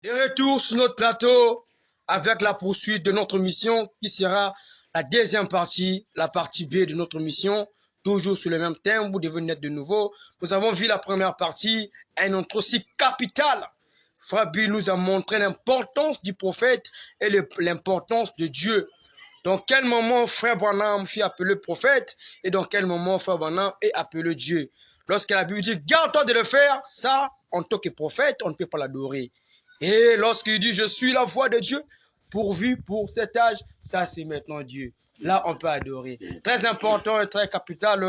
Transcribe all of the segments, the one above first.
De retour sur notre plateau avec la poursuite de notre mission qui sera la deuxième partie, la partie B de notre mission, toujours sur le même thème, vous devez naître de nouveau. Nous avons vu la première partie, un autre aussi capital. Frère Bill nous a montré l'importance du prophète et l'importance de Dieu. Dans quel moment frère Branham fut appelé prophète et dans quel moment frère Branham est appelé Dieu. Lorsque la Bible dit garde-toi de le faire, ça, en tant que prophète, on ne peut pas l'adorer. Et lorsqu'il dit je suis la voix de Dieu, pourvu pour cet âge, ça c'est maintenant Dieu. Là, on peut adorer. Très important et très capital.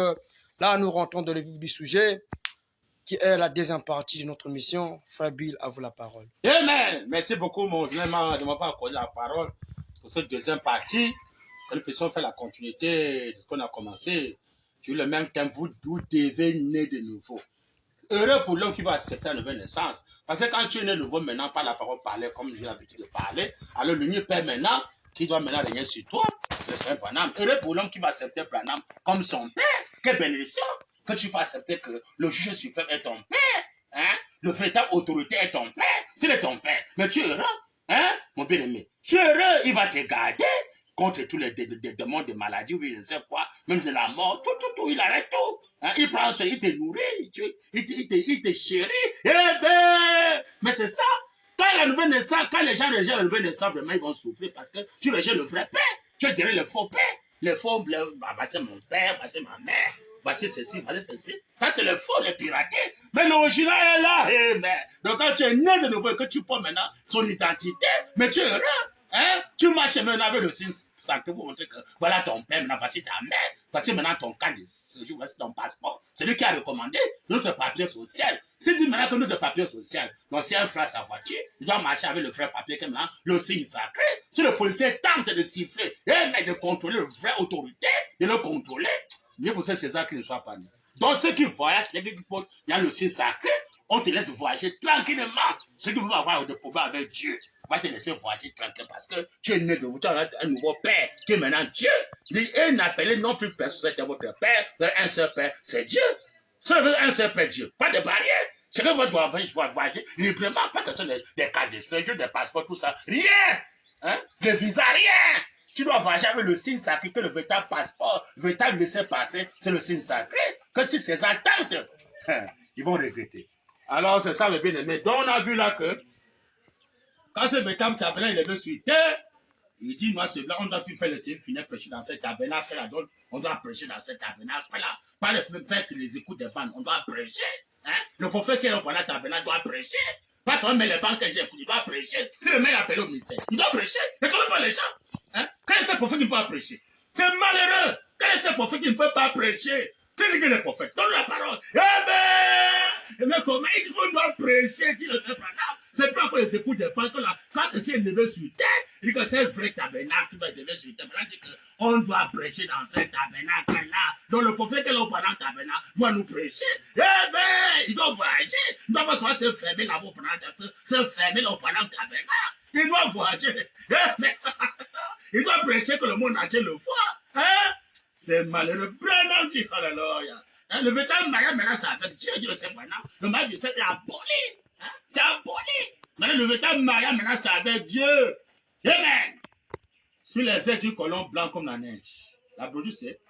Là, nous rentrons dans le vif du sujet, qui est la deuxième partie de notre mission. Frère Bill, à vous la parole. Amen. Merci beaucoup, mon vraiment de m'avoir accordé la parole pour cette deuxième partie. Nous puissions faire la continuité de ce qu'on a commencé. Sur le même thème, vous devez naître de nouveau. Heureux pour l'homme qui va accepter la nouvelle naissance. Parce que quand tu es né de nouveau maintenant par la parole parler comme j'ai l'habitude de parler, alors le Dieu Père maintenant, qui doit maintenant régner sur toi, c'est le Saint Branham. Heureux pour l'homme qui va accepter Branham comme son Père. Quelle bénédiction que tu peux accepter que le juge suprême est ton Père. Hein? Le véritable autorité est ton Père. S'il est ton Père, mais tu es heureux, hein, mon bien-aimé. Tu es heureux, il va te garder contre tous les démons de maladie, oui, je ne sais quoi, même de la mort, tout, il arrête tout. Hein? Il prend ça, il te nourrit, il te chérit. Eh ben, mais c'est ça. Quand la nouvelle naissance, quand les gens rejettent la nouvelle naissance, vraiment, ils vont souffrir parce que tu rejettes le vrai père. Tu dirais le faux père. Le faux, voici mon père, voici ma mère, voici ceci, voici ceci. Ça, c'est le faux, le piraté. Mais l'original est là. Eh, mais. Donc, quand tu es né de nouveau et que tu prends maintenant son identité, mais tu es heureux. Hein? Tu marches maintenant avec le signe sacré pour montrer que voilà ton père, maintenant voici ta mère, voici maintenant ton cas de séjour, voici ton passeport. C'est lui qui a recommandé notre papier social. Si tu dis maintenant que notre papier social, donc si un frère sa voiture, il doit marcher avec le vrai papier comme là, le signe sacré. Si le policier tente de siffler, mais de contrôler le vrai autorité, de le contrôler, mieux pour César qu'il ne soit pas né. Donc ceux qui voyagent, il y a le signe sacré, on te laisse voyager tranquillement. Ceux qui veulent avoir des problèmes avec Dieu, va te laisser voyager tranquille parce que tu es né de vous, tu as un nouveau père qui est maintenant Dieu. Et n'appelez non plus personne, c'est votre père, un seul père, c'est Dieu. Si vous avez un seul père Dieu, pas de barrière. Chacun va devoir voyager librement, pas question des cartes de séjour, des passeports, tout ça. Rien. Hein? Le visa, rien. Tu dois voyager avec le signe sacré, que le véritable passeport, le véritable laisser-passer, c'est le signe sacré. Que si ces attentes, ils vont regretter. Alors, c'est ça le bien-aimé. Donc, on a vu là que quand ce véritable tabernacle est levé sur terre, il dit, moi, c'est là, on doit plus faire le Seigneur finir prêcher dans cette tabernacle, on doit prêcher dans cette tabernacle, là. Pas le faire que les écoutes des bandes, on doit prêcher. Hein? Le prophète qui est là pour la tabernacle doit prêcher. Pas seulement mais les bandes que j'ai écoutées, il doit prêcher. Si le maire est appelé au ministère, il doit prêcher. Et comment pas les gens? Hein? Quel est ce prophète qui ne peut pas prêcher? C'est malheureux. Quel est ce prophète qui ne peut pas prêcher? C'est lui qui est le prophète. Donne la parole. Eh bien, comment est-ce qu'on doit prêcher? Tu le sais pas. C'est pas pour les écoutes des bandes. Quand ceci est levé sur terre, il dit que c'est le vrai tabernacle qui va être levé sur terre. Il dit qu'on doit prêcher dans ce tabernacle-là. Donc le prophète qui est là pendant le tabernacle doit nous prêcher. Eh bien, il doit voyager. Il doit pas seulement se fermer là-bas pendant se fermer là pendant le tabernacle. Il doit voyager. Mais il doit prêcher que le monde entier le voit. Hein? C'est malheureux. Branham dit, alléluia. Hein? Le véritable mariage maintenant, c'est avec Dieu, Dieu le sait maintenant. Le mariage du Seigneur est aboli. Hein? C'est aboli. Maintenant, le véritable mariage maintenant, c'est avec Dieu. Amen. Sur les ailes du colombe blanc comme la neige. La brodure, c'est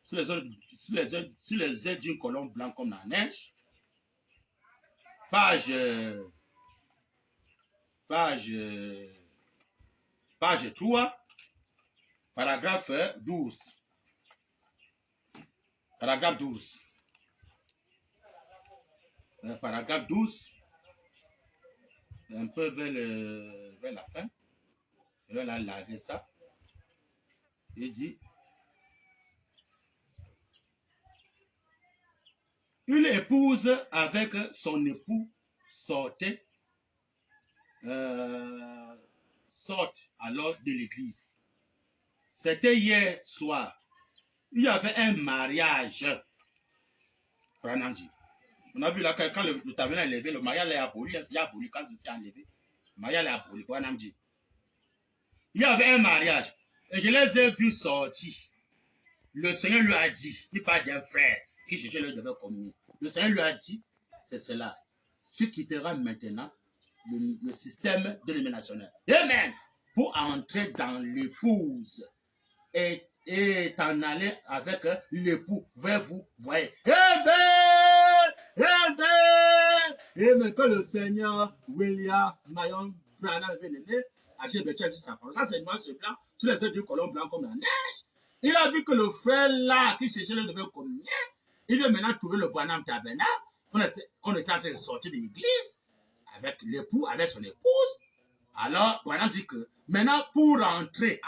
sur les ailes d'une colombe blanc comme la neige. Page 3, paragraphe 12. Paragraphe 12. Paragraphe 12. Un peu vers la fin. Je vais la larguer ça. Il dit, une épouse avec son époux sortent alors de l'église. C'était hier soir. Il y avait un mariage. On a vu là quand le tabernacle est levé, le mariage est aboli. Il y a aboli quand c'est enlevé. Le mariage est aboli. Il y avait un mariage. Et je les ai vus sortir. Le Seigneur lui a dit, il parle d'un frère qui cherchait le devait communier. Le Seigneur lui a dit, c'est cela. Tu quitteras maintenant le système dénominationnel. Amen. Pour entrer dans l'épouse et t'en aller avec l'époux. Vous voyez. Et quand le Seigneur William Mayon Branham est venu, j'ai besoin de sa parole. Ça, c'est noir sur blanc, sur les yeux du colon blanc comme la neige. Il a vu que le frère là, qui cherchait le nouveau communion, il veut maintenant trouver le Branham Tabernacle. On était en train de sortir de l'église avec l'époux, avec son épouse. Alors, Branham dit que maintenant, pour rentrer,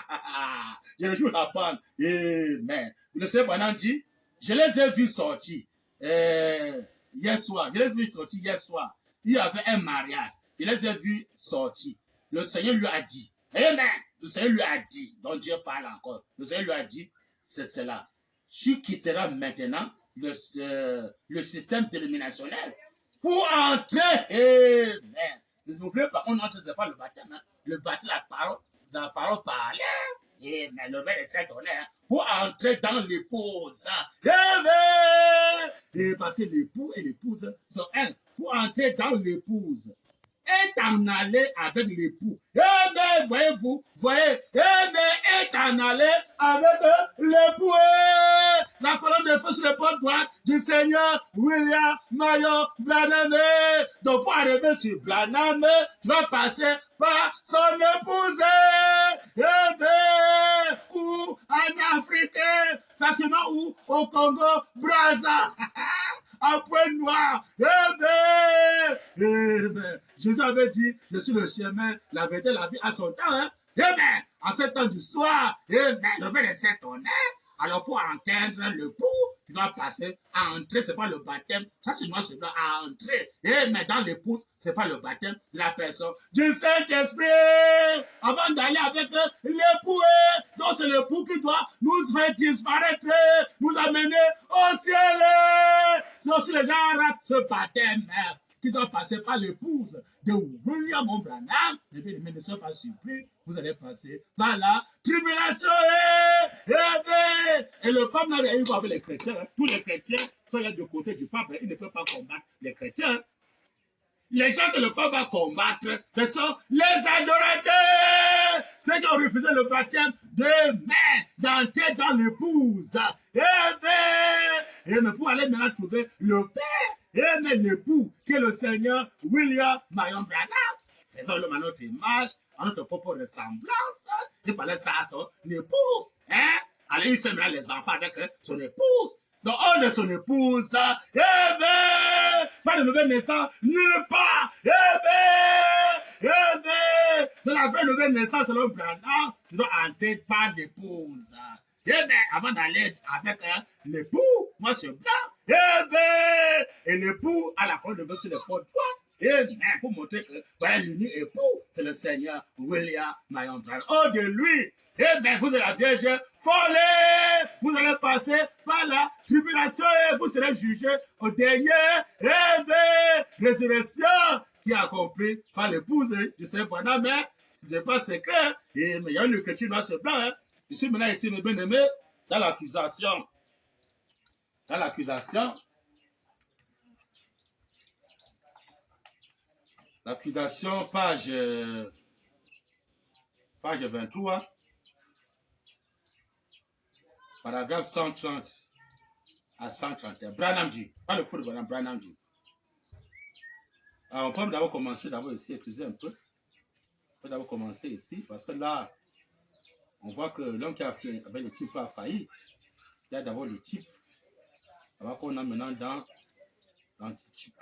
je joue la panne. Amen. Le Seigneur Branham dit, je les ai vus sortir hier soir. Je les ai vus sortir hier soir. Il y avait un mariage. Je les ai vus sortir. Le Seigneur lui a dit, Amen. Le Seigneur lui a dit, donc Dieu parle encore. Le Seigneur lui a dit, c'est cela. Tu quitteras maintenant le système dénominationnel pour entrer. Amen. N'oubliez pas, on n'entre pas le baptême. Hein. Le baptême, la parole parlée. Mais le verre est saint donné pour entrer dans l'épouse. Amen. Et parce que l'époux et l'épouse sont un. Pour entrer dans l'épouse. Et t'en aller avec l'époux. Amen. Voyez-vous, voyez. Amen. Et t'en aller avec l'époux. La colonne de feu sur le porte droite du Seigneur William Mayon Branham. Donc pour arriver sur Branham, tu vas passer par son épouse. Amen. Ou en Afrique, pratiquement ou au Congo, Brazza. Un point noir. Amen. Amen. Jésus avait dit, je suis le chemin, la vérité, la vie à son temps. Hein? Amen. En ce temps du soir, amen. Le verre est saint honneur. Alors pour entendre le pouls, tu dois passer à entrer, c'est pas le baptême. Ça c'est moi, c'est à entrer. Mais dans l'épouse, c'est pas le baptême de la personne du Saint-Esprit. Avant d'aller avec l'époux, donc c'est l'époux qui doit nous faire disparaître, nous amener au ciel. C'est aussi les gens ratent ce baptême qui doit passer par l'épouse de William Branham. Et puis, ne soyez pas surpris, vous allez passer par la tribulation. Et le pape n'a rien avec les chrétiens. Hein. Tous les chrétiens sont là du côté du pape. Ils ne peuvent pas combattre les chrétiens. Les gens que le pape va combattre, ce sont les adorateurs. Ceux qui ont refusé le baptême d'entrer dans l'épouse. Et pour aller maintenant trouver le Père, mais l'époux, qui est le Seigneur William Mayon Branham. Faisons-le à notre image, à notre propre ressemblance. Il parlait ça à son épouse. Hein? Alors il fait maintenant les enfants avec son épouse. Donc, on de son épouse, pas de nouvelle naissance, nulle part, de la vraie nouvelle naissance, selon Branham, tu dois entrer par l'épouse. Avant d'aller avec l'époux, moi c'est blanc, et l'époux a la colonne de feu sur les portes droites. Pour montrer que voilà, l'unique époux, c'est le Seigneur William Mayon Branham. Oh de lui, vous êtes la Vierge folle, vous allez passer par la tribulation et vous serez jugés au dernier résurrection qui est accomplie par l'épouse du Seigneur Branham. Ce n'est pas secret, mais il y a une écriture dans ce plan. Hein. Ici, maintenant, ici, mes bien-aimés, dans l'accusation, page 23, paragraphe 130 à 131. Branham dit, pas le fou de Branham dit. Alors, on peut d'abord commencer d'abord ici, étudier un peu. On peut d'abord commencer ici, parce que là, on voit que l'homme qui a fait avec les types a failli. Il y a d'abord les types. Alors qu'on a maintenant dans l'antitype.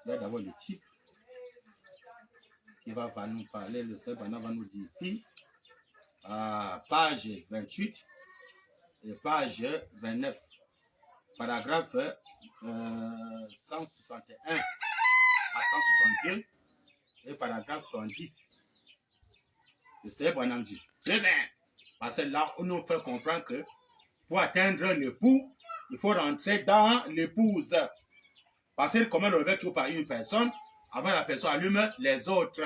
Il y a d'abord les types qui va nous parler. Le Seigneur va nous dire ici, à page 28 et page 29, paragraphe 161 à 162 et paragraphe 70. Le Seigneur Branham dit, parce que là, on nous fait comprendre que pour atteindre l'époux, il faut rentrer dans l'épouse. Parce que comme on le revêt par une personne, avant la personne allume les autres.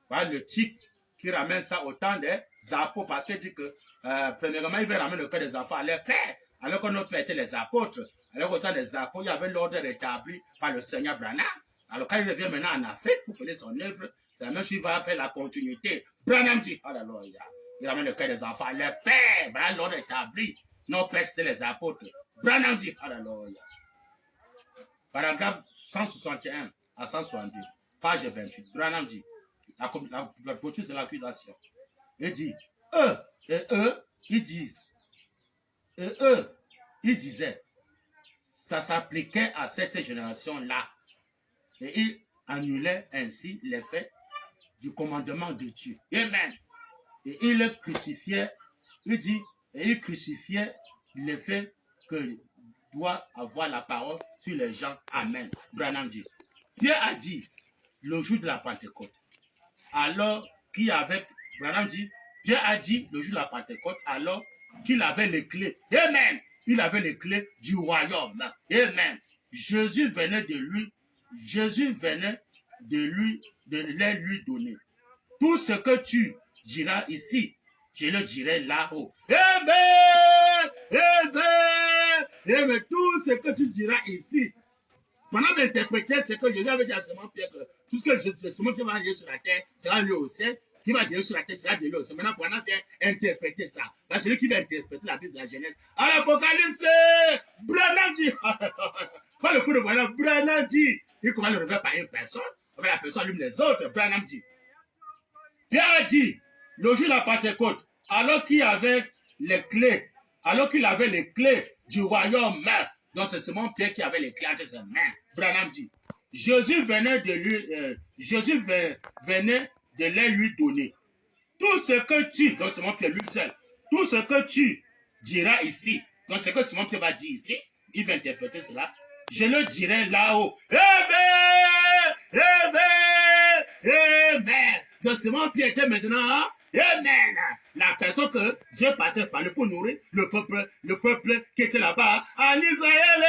Voilà le type qui ramène ça au temps des apôtres. Parce qu'il dit que, premièrement, il veut ramener le cœur des enfants à leur père. Alors qu'on a pété les apôtres. Alors qu'au temps des apôtres, il y avait l'ordre rétabli par le Seigneur Branham. Alors, quand il revient maintenant en Afrique pour faire son œuvre, c'est la même chose, il va faire la continuité. Branham dit, alléluia, il ramène le cœur des enfants. Le Père, voilà l'ordre établi. Nos pères, c'était les apôtres. Branham dit, alléluia. Paragraphe 161 à 162, page 28. Branham dit, la poursuite de l'accusation. Il dit, ils disent, ils disaient, ça s'appliquait à cette génération-là. Et ils annulaient ainsi l'effet du commandement de Dieu. Amen. Et ils le crucifiaient, il dit, et ils crucifiaient l'effet que doit avoir la parole sur les gens. Amen. Branham dit. Pierre a dit, le jour de la Pentecôte, alors qu'il avait, Branham dit, Pierre a dit, le jour de la Pentecôte, alors qu'il avait les clés. Amen. Il avait les clés du royaume. Amen. Jésus venait de les lui donner. Tout ce que tu diras ici, je le dirai là-haut. Amen. Amen. Amen. Tout ce que tu diras ici, pendant d'interpréter ce que Jésus avait dit à Simon Pierre, que tout ce que Simon Pierre va dire sur la terre sera lui au ciel, qui va dire sur la terre sera de lui au ciel. Maintenant, pendant d'interpréter ça, parce que celui qui va interpréter la Bible de la Genèse, à l'Apocalypse, Branham dit, quand le fou de Branham dit, il commence le réveil par une personne, la personne allume les autres, Branham dit. Pierre a dit, le jour de la Pentecôte, alors qu'il avait les clés, du royaume, donc c'est Simon Pierre qui avait les clés entre ses mains. Branham dit, Jésus venait de les lui donner. Tout ce que tu, donc Simon Pierre lui seul, tout ce que tu diras ici, donc ce que Simon Pierre va dire ici, il va interpréter cela, je le dirai là-haut. Amen! Amen! Amen! Donc Simon Pierre était maintenant, amen, la personne que Dieu passait par lui pour nourrir le peuple qui était là-bas en Israël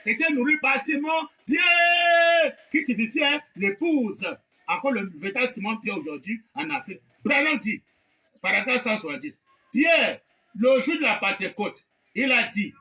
était nourri par Simon Pierre qui typifiait l'épouse. Encore le véritable Simon Pierre aujourd'hui en Afrique. Branham dit, paragraphe 170, Pierre, le jour de la Pentecôte, il a dit,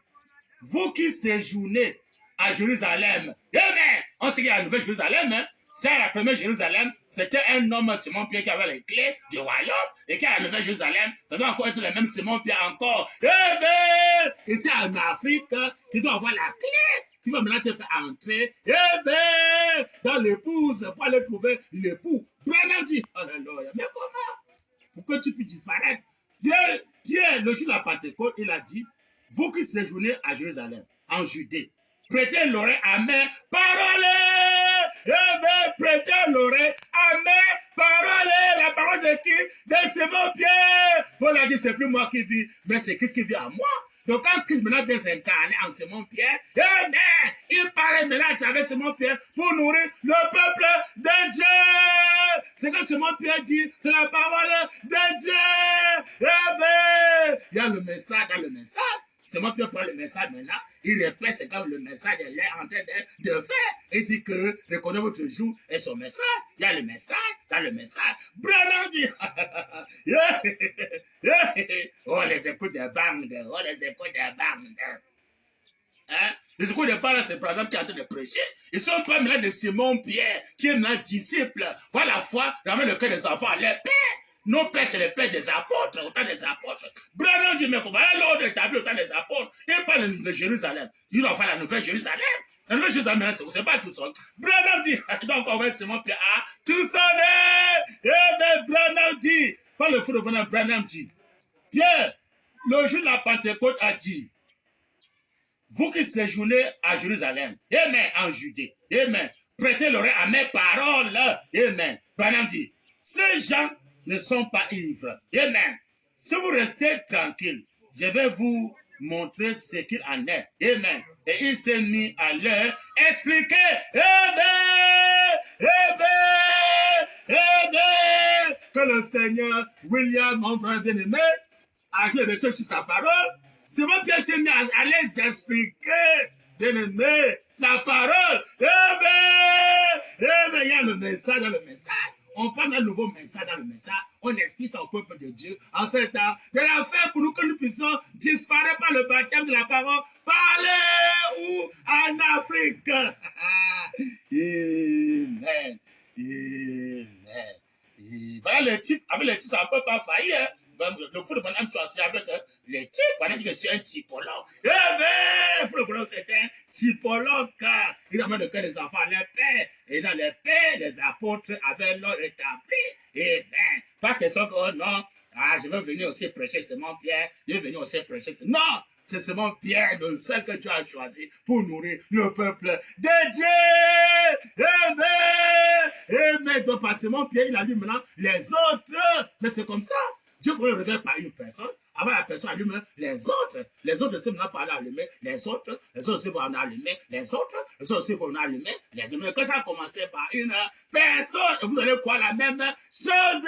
vous qui séjournez à Jérusalem, amen, on sait qu'il y a la nouvelle Jérusalem, hein? C'est la première Jérusalem, c'était un homme, Simon Pierre, qui avait les clés du royaume, et qui a la nouvelle Jérusalem, ça doit encore être le même Simon Pierre encore. Amen! Ici en Afrique, qui doit avoir la clé, qui va maintenant te faire entrer, amen, dans l'épouse, pour aller trouver l'époux. Branham dit, alléluia, mais comment? Pour que tu puisses disparaître? Pierre, le jour de la Pentecôte, il a dit, vous qui séjournez à Jérusalem, en Judée, prêtez l'oreille à mes paroles. Amen. Prêtez l'oreille à mes paroles. La parole de qui? De Simon Pierre. Paul a dit, c'est plus moi qui vis, mais c'est Christ qui vit en moi. Donc quand Christ maintenant vient s'incarner en Simon Pierre, amen, il parle maintenant à travers Simon Pierre pour nourrir le peuple de Dieu. C'est que Simon Pierre dit, c'est la parole de Dieu. Amen. Il y a le message dans le message. Simon Pierre prend le message maintenant, il répète ce que le message est en train de faire. Il dit que reconnez votre jour et son message. Il y a le message dans le message. Branham dit, oh les écoutes des bandes, oh les écoutes des bandes. Hein? Les écoutes des bandes, c'est Branham qui est en train de prêcher. Ils sont pas maintenant de Simon Pierre, qui est notre disciple. Voilà la foi, ramène le cœur des enfants à leur père. Nos pères, c'est les pères des apôtres, autant des apôtres. Branham dit, mais comment l'ordre établi autant des apôtres? Il parle de Jérusalem. Il doit faire la nouvelle Jérusalem. La nouvelle Jérusalem, c'est pas tout seul. Branham dit, donc on va Simon Pierre à tout seul. Et Branham dit, pas le fou de Branham dit, Pierre, le jour de la Pentecôte a dit, vous qui séjournez à Jérusalem, amen, en Judée, amen, prêtez l'oreille à mes paroles, amen. Branham dit, ces gens ne sont pas ivres. Amen. Si vous restez tranquille, je vais vous montrer ce qu'il en est. Amen. Et il s'est mis à leur expliquer. Amen. Amen. Amen. Que le Seigneur William, mon frère bien-aimé, a joué avec sur sa parole. C'est mon Pierre s'est mis à les expliquer. Bien-aimé, la parole. Amen. Amen. Il y a le message dans le message. On parle d'un nouveau message dans le message. On explique ça au peuple de Dieu. En ce temps, de la fin pour nous que nous puissions disparaître par le baptême de la parole. Parlez où? En Afrique. Amen. Amen. Voilà le type, avec les types, ça ne peut pas faillir. Le fou de bonhomme, tu as aussi avec les types. Voilà, dit que je suis un typologue. Eh bien, le fou de bonhomme, c'est un typologue. Il amène le cœur des enfants à leur père. Et dans les pères, les apôtres avaient l'ordre établi. Eh bien, pas question que, oh non, je veux venir aussi prêcher Simon Pierre. Je veux venir aussi prêcher. Non! C'est Simon Pierre, le seul que tu as choisi pour nourrir le peuple de Dieu. Amen. Amen. Donc, par Simon Pierre, il allume maintenant les autres. Mais c'est comme ça. Dieu ne révèle pas une personne. Avant la personne allume les autres. Les autres aussi maintenant par là allumer les autres. Les autres aussi vont en allumer les autres. Les autres aussi vont en allumer les autres. Quand ça a commencé par une personne, vous allez croire la même chose.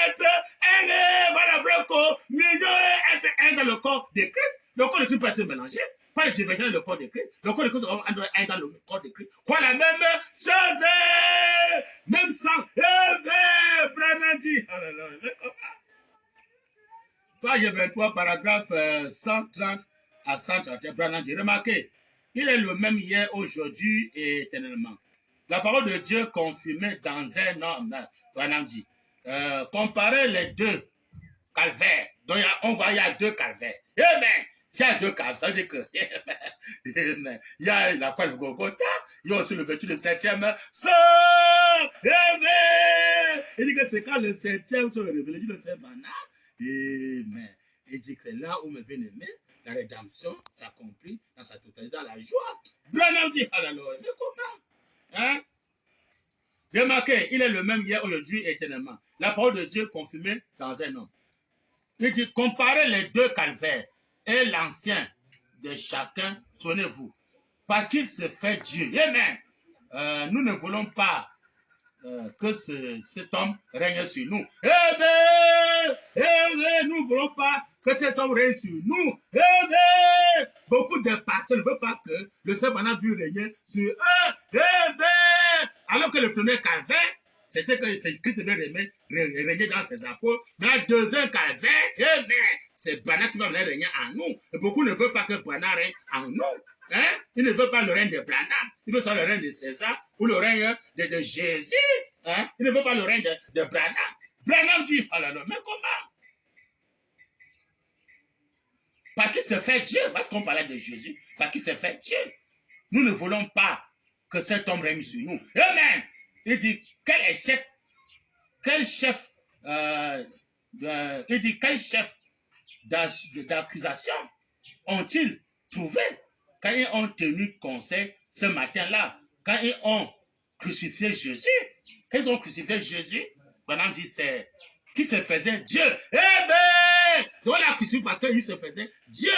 Être un, voilà, vrai corps, milieu, être un dans le corps de Christ. Le corps de Christ peut être mélangé. Pas les divergences dans le corps de Christ. Le corps de Christ doit être un dans le corps de Christ. Quoi la même chose. Même sang. Branham dit. Page 23, paragraphe 130 à 131. Branham dit, remarquez, il est le même hier, aujourd'hui et éternellement. La parole de Dieu confirmée dans un homme. Branham dit, comparez les deux calvaires. Donc, on voit, il y a deux calvaires. Amen. S'il y a deux calvaires, ça veut dire que il y a la croix de Golgotha, il y a aussi le vêtu de septième sort. Amen. Il dit que c'est quand le septième sort est révélé, il dit le Saint-Bernard. Amen. Il dit que c'est là où mes bien-aimés, la rédemption s'accomplit dans sa totalité, dans la joie. Branham dit, alléluia. Mais comment? Hein? Remarquez, il est le même hier, aujourd'hui et éternellement. La parole de Dieu confirmée dans un homme. Il dit, comparez les deux calvaires et l'ancien de chacun, souvenez-vous, parce qu'il se fait Dieu. Amen. Nous ne voulons pas que cet homme règne sur nous. Nous ne voulons pas que cet homme règne sur nous. Beaucoup de pasteurs ne veulent pas que le Seigneur puisse régner sur eux. Alors que le premier calvaire, c'était que Christ devait régner dans ses apôtres. Mais le deuxième calvaire, c'est Branham qui va venir régner en nous. Et beaucoup ne veulent pas que Branham règne en nous. Il ne veut pas le règne de Branham. Il veut le règne de César ou le règne de Jésus. Il ne veut pas le règne de Branham. Branham dit, oh là là, mais comment? Parce qu'il se fait Dieu. Parce qu'on parlait de Jésus. Parce qu'il se fait Dieu. Nous ne voulons pas que cet homme règne sur nous. Amen. Il dit, quel chef d'accusation ont-ils trouvé quand ils ont tenu conseil ce matin-là, quand ils ont crucifié Jésus? Quand ils ont crucifié Jésus, Branham dit, c'est qui se faisait Dieu. Donc on l'a crucifié parce qu'il se faisait Dieu.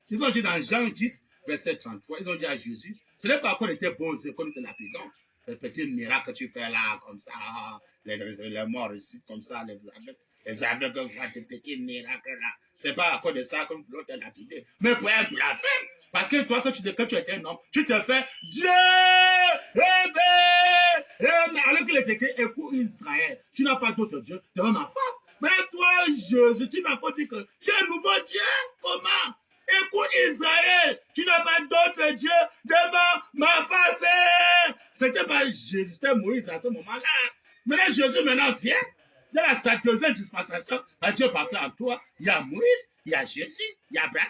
Ils ont dit dans Jean 10, verset 33, ils ont dit à Jésus, ce n'est pas qu'on était bons, c'est qu'on était lapidants. Les petits miracles que tu fais là, comme ça, les morts ici, comme ça, les aveugles que vous faites, des petits miracles là. C'est pas à cause de ça qu'on veut te lapider. Mais pour un blasphème, parce que toi, que tu étais un homme, tu te fais Dieu. Alors qu'il est écrit, écoute Israël, tu n'as pas d'autre Dieu devant ma face. Mais toi, Jésus, tu m'as dit que tu es un nouveau Dieu. Comment? Écoute Israël, tu n'as pas d'autre Dieu devant ma face. C'était pas Jésus, c'était Moïse à ce moment-là. Maintenant, Jésus maintenant vient. Dans la deuxième dispensation, Dieu parfait en toi. Il y a Moïse, il y a Jésus, il y a Branham.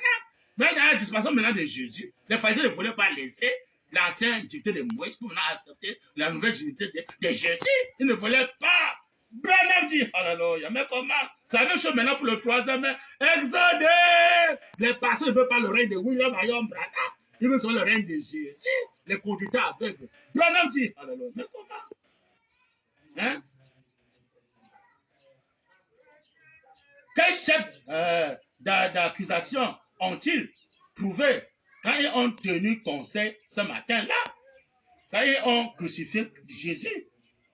Mais dans la dispensation maintenant de Jésus, les pharisiens ne voulaient pas laisser l'ancienne divinité de Moïse pour maintenant accepter la nouvelle divinité de Jésus. Ils ne voulaient pas. Branham dit, alléluia, mais comment? C'est la même chose maintenant pour le troisième exode. Les pasteurs ne veulent pas le règne de William Ayom Branham. Ils veulent sur le règne de Jésus. Les conducteurs aveugles. Branham dit, alléluia, mais comment? Hein? Quel chef d'accusation ont-ils trouvé quand ils ont tenu conseil ce matin-là? Quand ils ont crucifié Jésus?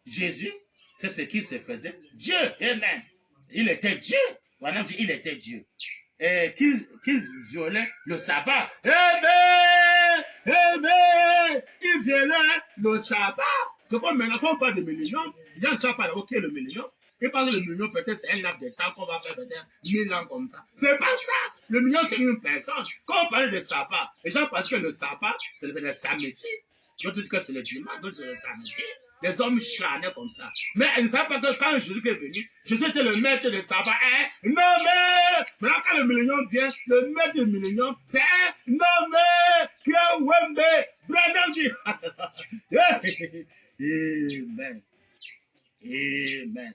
Jésus, c'est ce qui se faisait. Dieu, amen. Il était Dieu. Branham dit, il était Dieu. Et qu'il violait le sabbat. Amen. Il violait le sabbat. C'est comme maintenant, quand on parle de millénium, il y a un sabbat, ok, le millénium. Il pense que le million, peut-être, c'est un laps de temps qu'on va faire peut-être 1000 ans comme ça. C'est pas ça. Le million, c'est une personne. Quand on parle de sabbat, les gens pensent que le sabbat, c'est le samedi. D'autres disent que c'est le dimanche, d'autres c'est le samedi. Les hommes charnaient comme ça. Mais ils ne savent pas que quand Jésus est venu, Jésus était le maître de sabbat. Un nommé. Maintenant, quand le million vient, le maître du million, c'est un nommé qui est Wembe. Branham dit. Amen. Amen.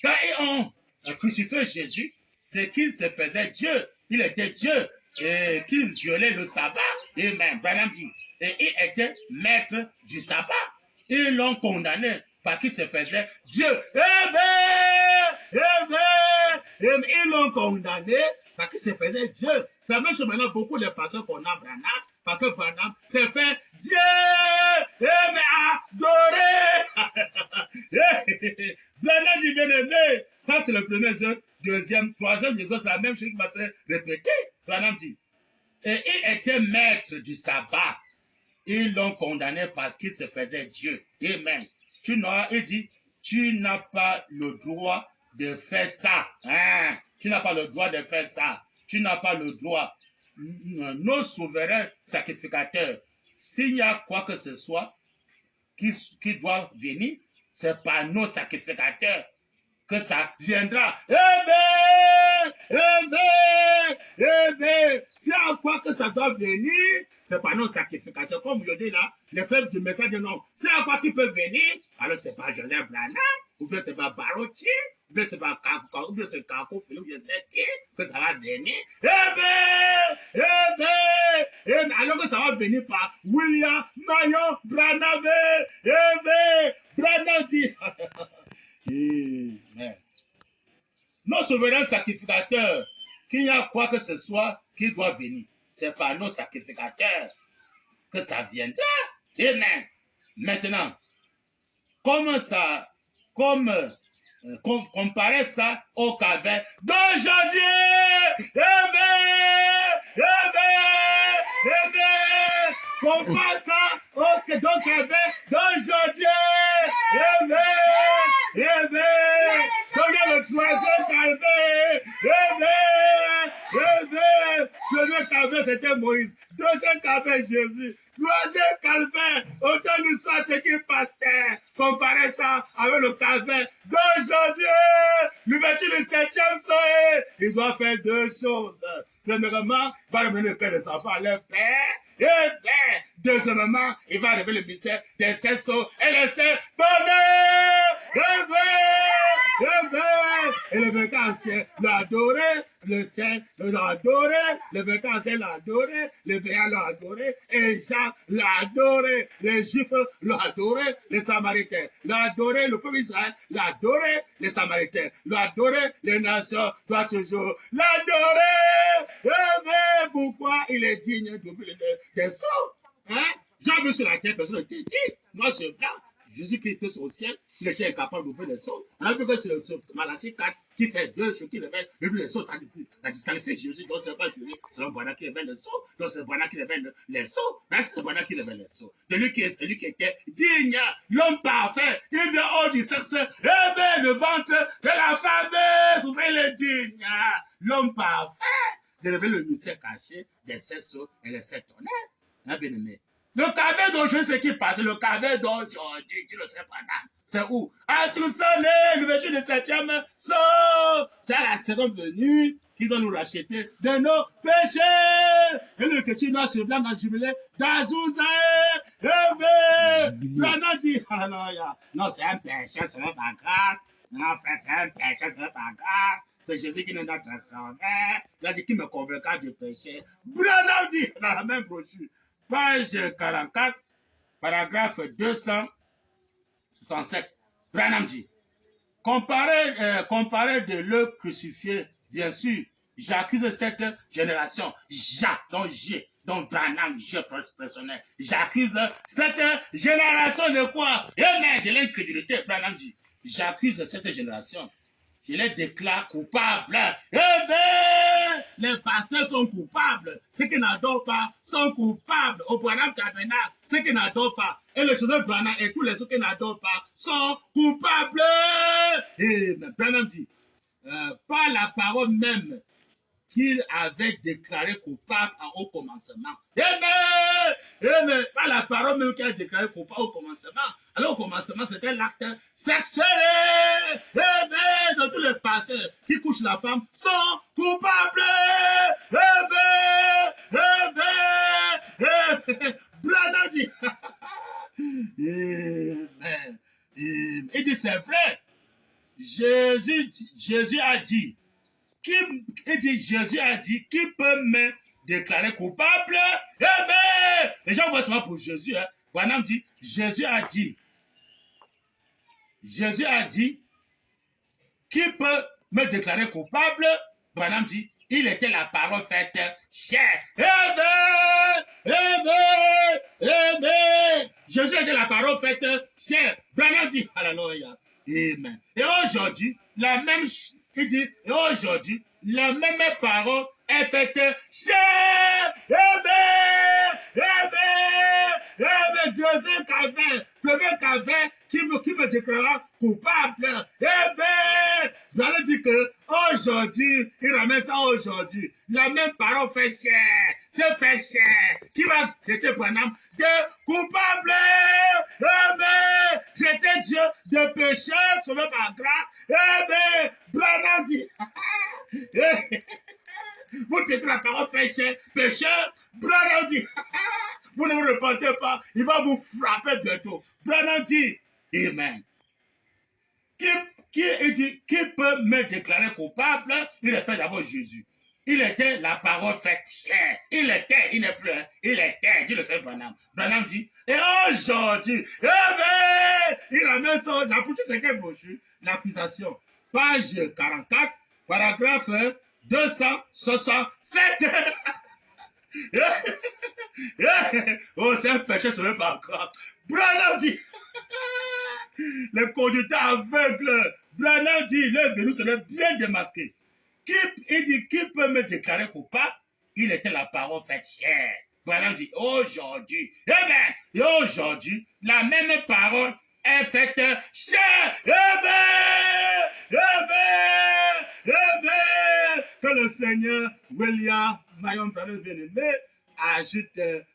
Quand ils ont crucifié Jésus, c'est qu'il se faisait Dieu. Il était Dieu et qu'il violait le sabbat. Amen. Branham dit. Et il était maître du sabbat. Ils l'ont condamné parce qu'il se faisait Dieu. Amen. Amen. Ils l'ont condamné parce qu'il se faisait Dieu. C'est la même chose maintenant, beaucoup de personnes qu'on a Branham, parce que Branham s'est fait Dieu. Amen. Adoré. Branham dit bien aimé. Ça, c'est le premier œuvre. Deuxième, troisième, les autres, c'est la même chose qui va se répéter. Branham dit. Et il était maître du sabbat. Ils l'ont condamné parce qu'il se faisait Dieu. Amen. Il dit, tu n'as pas le droit de faire ça. Hein? Tu n'as pas le droit de faire ça. Tu n'as pas le droit. Nos souverains sacrificateurs, s'il y a quoi que ce soit qui doit venir, c'est par nos sacrificateurs que ça viendra. Amen! Amen! Amen! S'il y a quoi que ça doit venir, c'est pas nos sacrificateurs. Comme je dis là, les frères du message de non. S'il y a quoi qui peut venir, alors c'est pas Joseph Branham, ou bien c'est pas Barotti, ou bien c'est pas Kako, ou bien c'est Kako Philippe, je sais qui, que ça va venir. Amen! Amen! Amen! Alors que ça va venir par William Marion Branham. Amen! Branham dit. Amen. Nos souverains sacrificateurs, qu'il y a quoi que ce soit qui doit venir, c'est par nos sacrificateurs que ça viendra. Amen. Maintenant, comparer ça au caverne d'aujourd'hui. Amen. Amen. Amen. Compare ça au caverne d'aujourd'hui. Amen. Amen. Donc il y a le troisième calvaire. Amen. Amen. Premier calvaire, c'était Moïse. Deuxième calvaire, Jésus. Troisième calvaire, autant de soi ce qui pasteur. Comparez ça avec le calvaire d'aujourd'hui. L'ouverture du 7e soleil. Il doit faire deux choses. Premièrement, il va revenir le cœur des enfants à leur père. Et bien, deuxièmement, il va révéler le mystère des 7 sceaux et les 7 tonnerres. Et le vainqueur ancien l'a adoré, le Saint l'a adoré, le vainqueur ancien l'a adoré, le veillant l'a adoré, et Jean l'a adoré, les Juifs l'ont adoré, les Samaritains l'ont adoré, le peuple Israël l'a adoré, les Samaritains l'ont adoré, les nations doivent toujours l'adorer. Mais pourquoi il est digne d'ouvrir des sceaux? Hein? J'ai vu sur la terre, personne ne te dit, moi je suis blanc. Jésus qui était au ciel, il était incapable d'ouvrir les sceaux. On a vu que c'est Malachie 4 qui fait deux choses qui révèlent les sceaux, ça disqualifie Jésus. Donc c'est pas Jésus, c'est le Bwana qui révèle les sceaux. Donc c'est le Bwana qui révèle les sceaux. Mais c'est le Bwana qui révèle les sceaux. Celui qui était digne, l'homme parfait, il vient hors du sexe, et le ventre de la femme, souvent il est digne. L'homme parfait, de révéler le mystère caché des 7 sceaux et les 7 tonnerres. Hein, bien aimé. Le calvaire d'aujourd'hui, c'est qui passe. Le calvaire d'aujourd'hui, tu le sais pas. C'est où? Ah, tu sonnes, l'ouverture du 7e sceau. C'est à la seconde venue qui doit nous racheter de nos péchés. Et le petit noir sur blanc dans le jubilé d'Azusa. Blanc dit, alléluia. Non, c'est un péché, ce n'est pas grave. Non, frère, c'est un péché, ce n'est pas grave. C'est Jésus qui nous a transformés. Il a dit, qui me convaincra du péché. Branham dit, dans la même brochure. Page 44, paragraphe 267. Branham dit, comparé de le crucifié, bien sûr, j'accuse cette génération, donc Branham, je personnel, j'accuse cette génération de quoi? Amen, de l'incrédulité. Branham dit, j'accuse cette génération, je les déclare coupables. Amen, les pasteurs sont coupables. Ceux qui n'adorent pas sont coupables. Au Branham Tabernacle, ceux qui n'adorent pas. Et le Joseph Branham et tous les autres qui n'adorent pas sont coupables. Et Branham dit, par la parole même qu'il avait déclaré coupable au commencement. Amen! Amen! Par la parole même qu'il a déclaré coupable au commencement. Alors au commencement, c'était l'acte sexuel. Amen! Donc tous les pasteurs qui couchent la femme sont coupables. Amen! Amen! Branham dit. Amen! Il dit c'est vrai. Jésus a dit. Jésus a dit, qui peut me déclarer coupable? Amen! Les gens voient seulement pour Jésus. Hein. Branham dit, Jésus a dit, qui peut me déclarer coupable? Branham dit, il était la parole faite chair. Amen! Amen! Amen! Jésus était la parole faite chair. Branham dit, alléluia. Amen. Et aujourd'hui, la même il dit, et aujourd'hui, la même parole est faite chair. Amen! Amen! Amen! Deuxième calvaire, premier calvaire qui me déclarera coupable. Amen! Je vais dire que aujourd'hui, il ramène ça aujourd'hui. La même parole fait chair. C'est fait chair. Qui va traiter Branham de coupable? Amen! Traiter Dieu de pécheur, sauvé par grâce. Amen! Branham dit. Vous traitez la parole fait chair, pécheur. Branham dit. Vous ne vous repentez pas, il va vous frapper bientôt. Branham dit. Amen. Qui peut me déclarer coupable? Il répète d'abord Jésus. Il était la parole faite chair. Il était, il n'est plus. Il était, dit le Seigneur Branham. Branham dit, et aujourd'hui, il ramène son, la pour c'est quelle brochure? L'accusation. Page 44, paragraphe 267. Oh, c'est un péché sauvé par grâce. Branham dit, le conducteur aveugle, Branham dit, il est venu, se l'est bien démasqué. Il dit, qui peut me déclarer coupable? Il était la parole faite chair. Branham dit, aujourd'hui, amen, et aujourd'hui, la même parole est faite chair. Amen, amen, amen. Que le Seigneur William Marion Branham bien-aimé ajoute les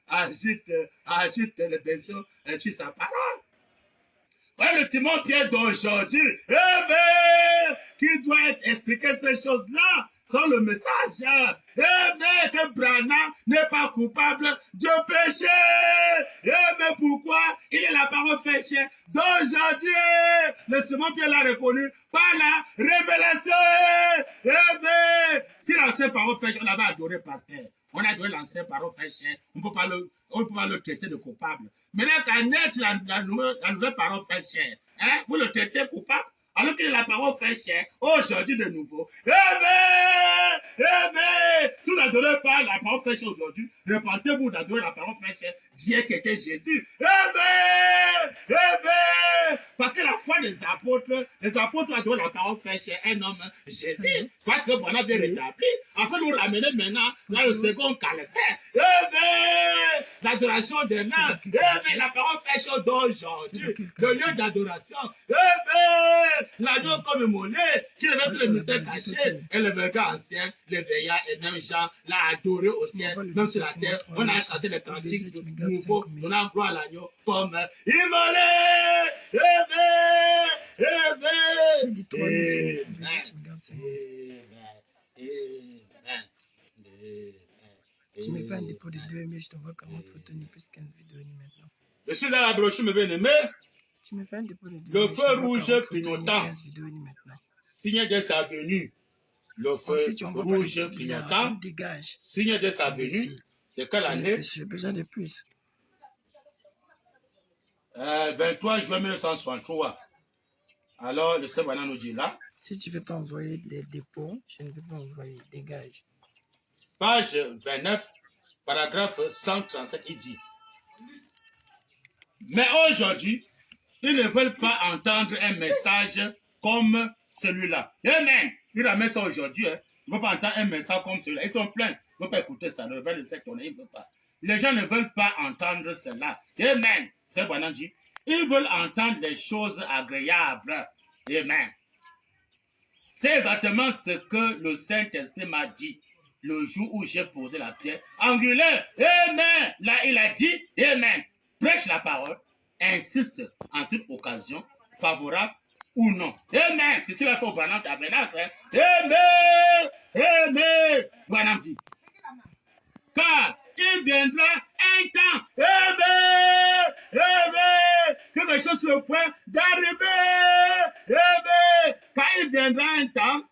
bénédictions sur sa parole. Ouais, le Simon-Pierre d'aujourd'hui, qui doit expliquer ces choses-là, sans le message. Mais que Branham n'est pas coupable de péché. Mais pourquoi? Il est la parole faite chair d'aujourd'hui. Le Simon-Pierre l'a reconnu par la révélation. Si l'ancien parole faite chair, on avait adoré pasteur. On a adoré l'ancien parole faite chair. On ne peut pas le traiter de coupable. Maintenant, quand naît la nouvelle parole faite chair, vous le traitez coupable, alors qu'il est la parole faite chair, aujourd'hui de nouveau. Amen! Amen! Si vous n'adorez pas la parole faite chair aujourd'hui, repentez-vous d'adorer la parole faite chair, Dieu qui était Jésus. Amen! Amen! Parce que la foi des apôtres adorent la parole faite chair, un homme, Jésus. Parce que Branham vient rétablir, afin de nous ramener maintenant dans le second calvaire. Amen! L'adoration des mains. Amen! La parole faite chair d'aujourd'hui. Le lieu d'adoration. Amen! L'agneau comme monnaie, qui révèle tous les mystères cachés, et le vergat ancien, le veillant, et même Jean l'a adoré au ciel, même sur la terre. On a chanté les cantiques nouveaux, on a gloire à l'agneau comme immolé. Amen! Amen! Tu me fais un dépôt de 2000, je t'envoie 40 photos, ni plus 15 vidéos maintenant. Je suis dans la brochure, mes bien-aimés. Tu me fais un dépôt de 2000. Le feu rouge clignotant, signe de sa venue. Le feu rouge clignotant, signe de sa venue. De quelle année? J'ai besoin de plus. 23 juin 1963. Alors, le Seigneur nous dit là. Si tu ne veux pas envoyer les dépôts, je ne veux pas envoyer. Dégage. Page 29, paragraphe 137, il dit. Mais aujourd'hui, ils ne veulent pas entendre un message comme celui-là. Amen. Il ramène ça aujourd'hui. Hein. ne veulent pas entendre un message comme celui-là. Ils sont pleins. Ils ne veulent pas écouter ça. Le réveil de cette journée, ils ne veulent pas. Les gens ne veulent pas entendre cela. Amen. C'est bon, dit. Ils veulent entendre des choses agréables. Amen. C'est exactement ce que le Saint-Esprit m'a dit le jour où j'ai posé la pierre angulaire. Amen. Là, il a dit, Amen. Prêche la parole, insiste en toute occasion, favorable ou non. Amen. Ce que tu vas faire au Branham Tabernacle. Amen. Amen. Branham dit. Car il viendra un temps. Amen. Amen. Quelque chose sur le point d'arriver. Amen. Car il viendra un temps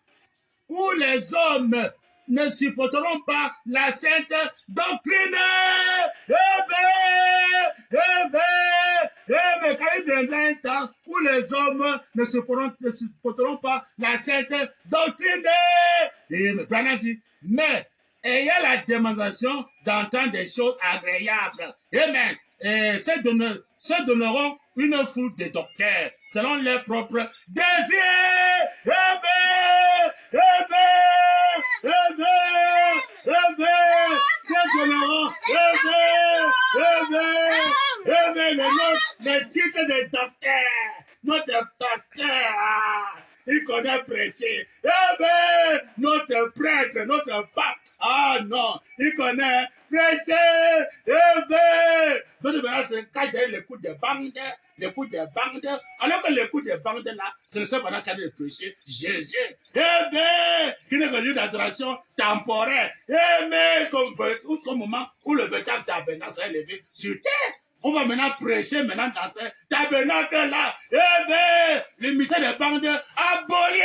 où les hommes ne supporteront pas la sainte doctrine. Amen. Amen. Amen. Car il viendra un temps où les hommes ne supporteront pas la sainte doctrine. Amen. Branham dit, mais ayant la démonstration d'entendre des choses agréables. Amen. Et se donneront une foule de docteurs selon leurs propres désirs. Amen. Amen. Amen. Amen. Se donneront. Amen. Amen. Amen. Les titres de docteurs. Notre pasteur. Il connaît prêcher. Amen. Notre prêtre, notre pape. Ah non, il connaît prêcher. Amen. Donc maintenant, c'est quand il y a les coups de bande, les coups de bande. Alors que les coups de bande là, c'est le seul pendant qu'il y a de prêcher Jésus. Amen. Qui n'est que lieu d'adoration temporaire. Amen. Jusqu'au moment où le véritable tabernacle sera élevé sur terre. On va maintenant prêcher maintenant dans ce tabernacle-là. Amen. Le mystère des bandes aboli.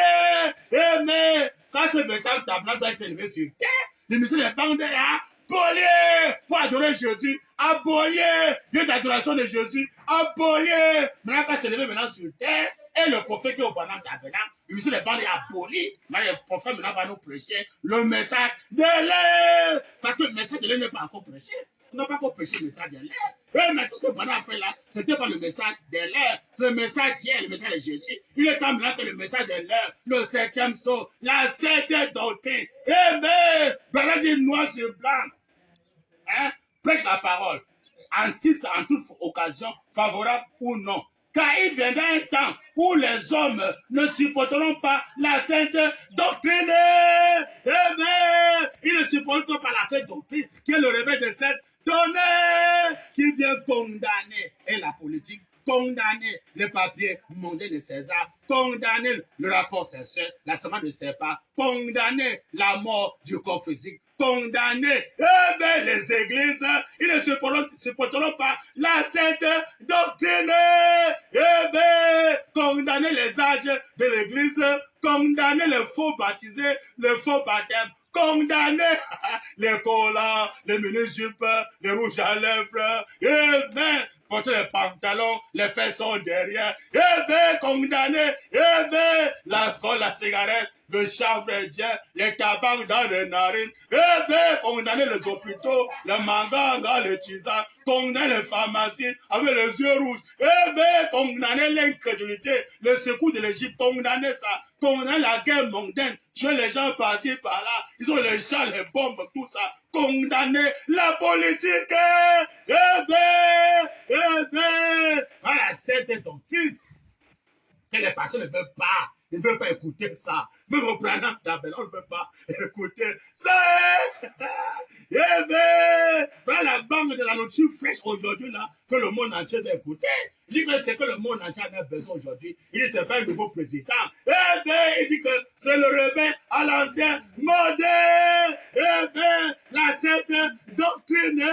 Amen. Quand ce véritable tabernacle doit être élevé sur terre, le mystère des bandes est aboli. Pour adorer Jésus, aboli. Dieu d'adoration de Jésus, aboli. Maintenant, quand c'est élevé maintenant sur terre, et le prophète qui est au Branham Tabernacle, le mystère des bandes est aboli. Maintenant, le prophète maintenant va nous prêcher le message de l'air. Parce que le message de l'air n'est pas encore prêché. On n'a pas encore prêché le message de l'air. Oui, mais tout ce que Branham a fait là, ce n'était pas le message de l'air. C'est le message d'hier, le message de Jésus. Il est temps maintenant que le message de l'air, le 7e saut, la 7e doctrine. Amen. Branham dit noir sur blanc. Hein? Prêche la parole. Insiste en toute occasion, favorable ou non. Car il viendra un temps où les hommes ne supporteront pas la sainte doctrine. Amen. Ils ne supporteront pas la sainte doctrine, qui est le réveil de cette donnée, qui vient condamner et la politique, condamner les papiers mondains de César, condamner le rapport sexuel, la semence de Sépa, condamner la mort du corps physique, condamner les églises, ils ne supporteront pas la sainte doctrine. Condamner les âges de l'église, condamner les faux baptisés, les faux baptêmes, condamner les collants, les mini-jupes, les rouges à lèvres. Amen. Porter les pantalons, les fesses sont derrière. Condamner. L'alcool, la cigarette, le chanvre indien, les tabacs dans les narines. Condamner les hôpitaux, le mangan dans les tisanes, condamner les pharmacies avec les yeux rouges. Condamner l'incrédulité, le secours de l'Égypte, condamner ça, condamner la guerre mondaine, tuer les gens par-ci, par-là, ils ont les chars, les bombes, tout ça, condamner la politique. Voilà, c'était ton cul. Que les personnes ne veulent pas. Ils ne veulent pas écouter ça. Même au Branham Tabernacle, on ne veut pas écouter ça. Voilà la banque de la nourriture fraîche aujourd'hui, là, que le monde entier doit écouter. Il dit que c'est que le monde entier a besoin aujourd'hui. Il dit que ce n'est pas un nouveau président. Il dit que c'est le réveil à l'ancien modèle. La sainte doctrine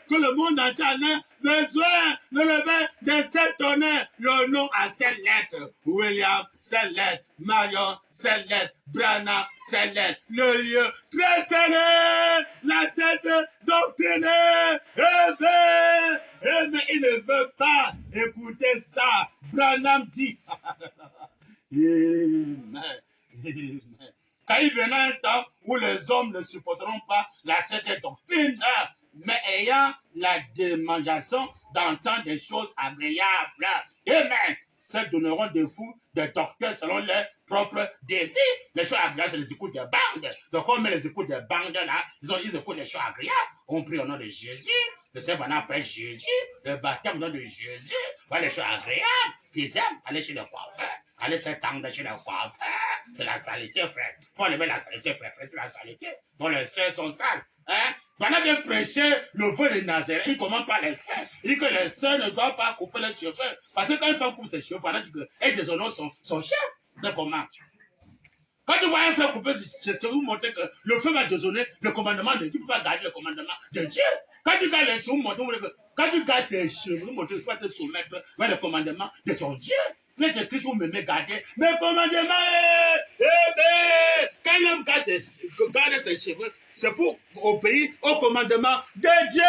que le monde entier a besoin. Le réveil de cette honneur. Le nom à 7 lettres. William, 7 lettres. Marion, 7 lettres. Branham, 7 lettres. Le lieu très serré. La sainte doctrine. Mais il ne veut pas écouter ça. Branham dit. Amen. Amen. Car il viendra un temps où les hommes ne supporteront pas la sainte doctrine, mais ayant la démangeaison d'entendre des choses agréables. Amen. se donneront des fous, des docteurs selon leurs propres désirs. Les choses agréables, c'est les écoutes des bandes. Donc, on met les écoutes des bandes là, ils écoutent les choses agréables. On prie au nom de Jésus. Le Seigneur après Jésus, le baptême au nom de Jésus. Voilà les choses agréables. Ils aiment aller chez le coiffeur. Aller s'étendre chez le coiffeur. C'est la saleté, frère. Il faut enlever la saleté, frère. C'est la saleté. Dont les sœurs sont sales. Hein? Pendant qu'il prêchait le feu de Nazareth, il ne commande pas les sœurs. Il dit que les sœurs ne doivent pas couper les cheveux. Parce que quand une femme coupe ses cheveux, pendant qu'elle déshonore son chef, ne commande. Quand tu vois un frère couper ses cheveux, vous montrez que le feu va déshonorer le commandement de Dieu. Tu ne peux pas garder le commandement de Dieu. Quand tu gardes les cheveux, vous montrez que quand tu gardes tes cheveux, vous montrez qu'il faut te soumettre vers le commandement de ton Dieu. Mais c'est Christ, vous me mettez garder mes commandements. Quand l'homme garde ses cheveux, c'est pour obéir au commandement de Dieu.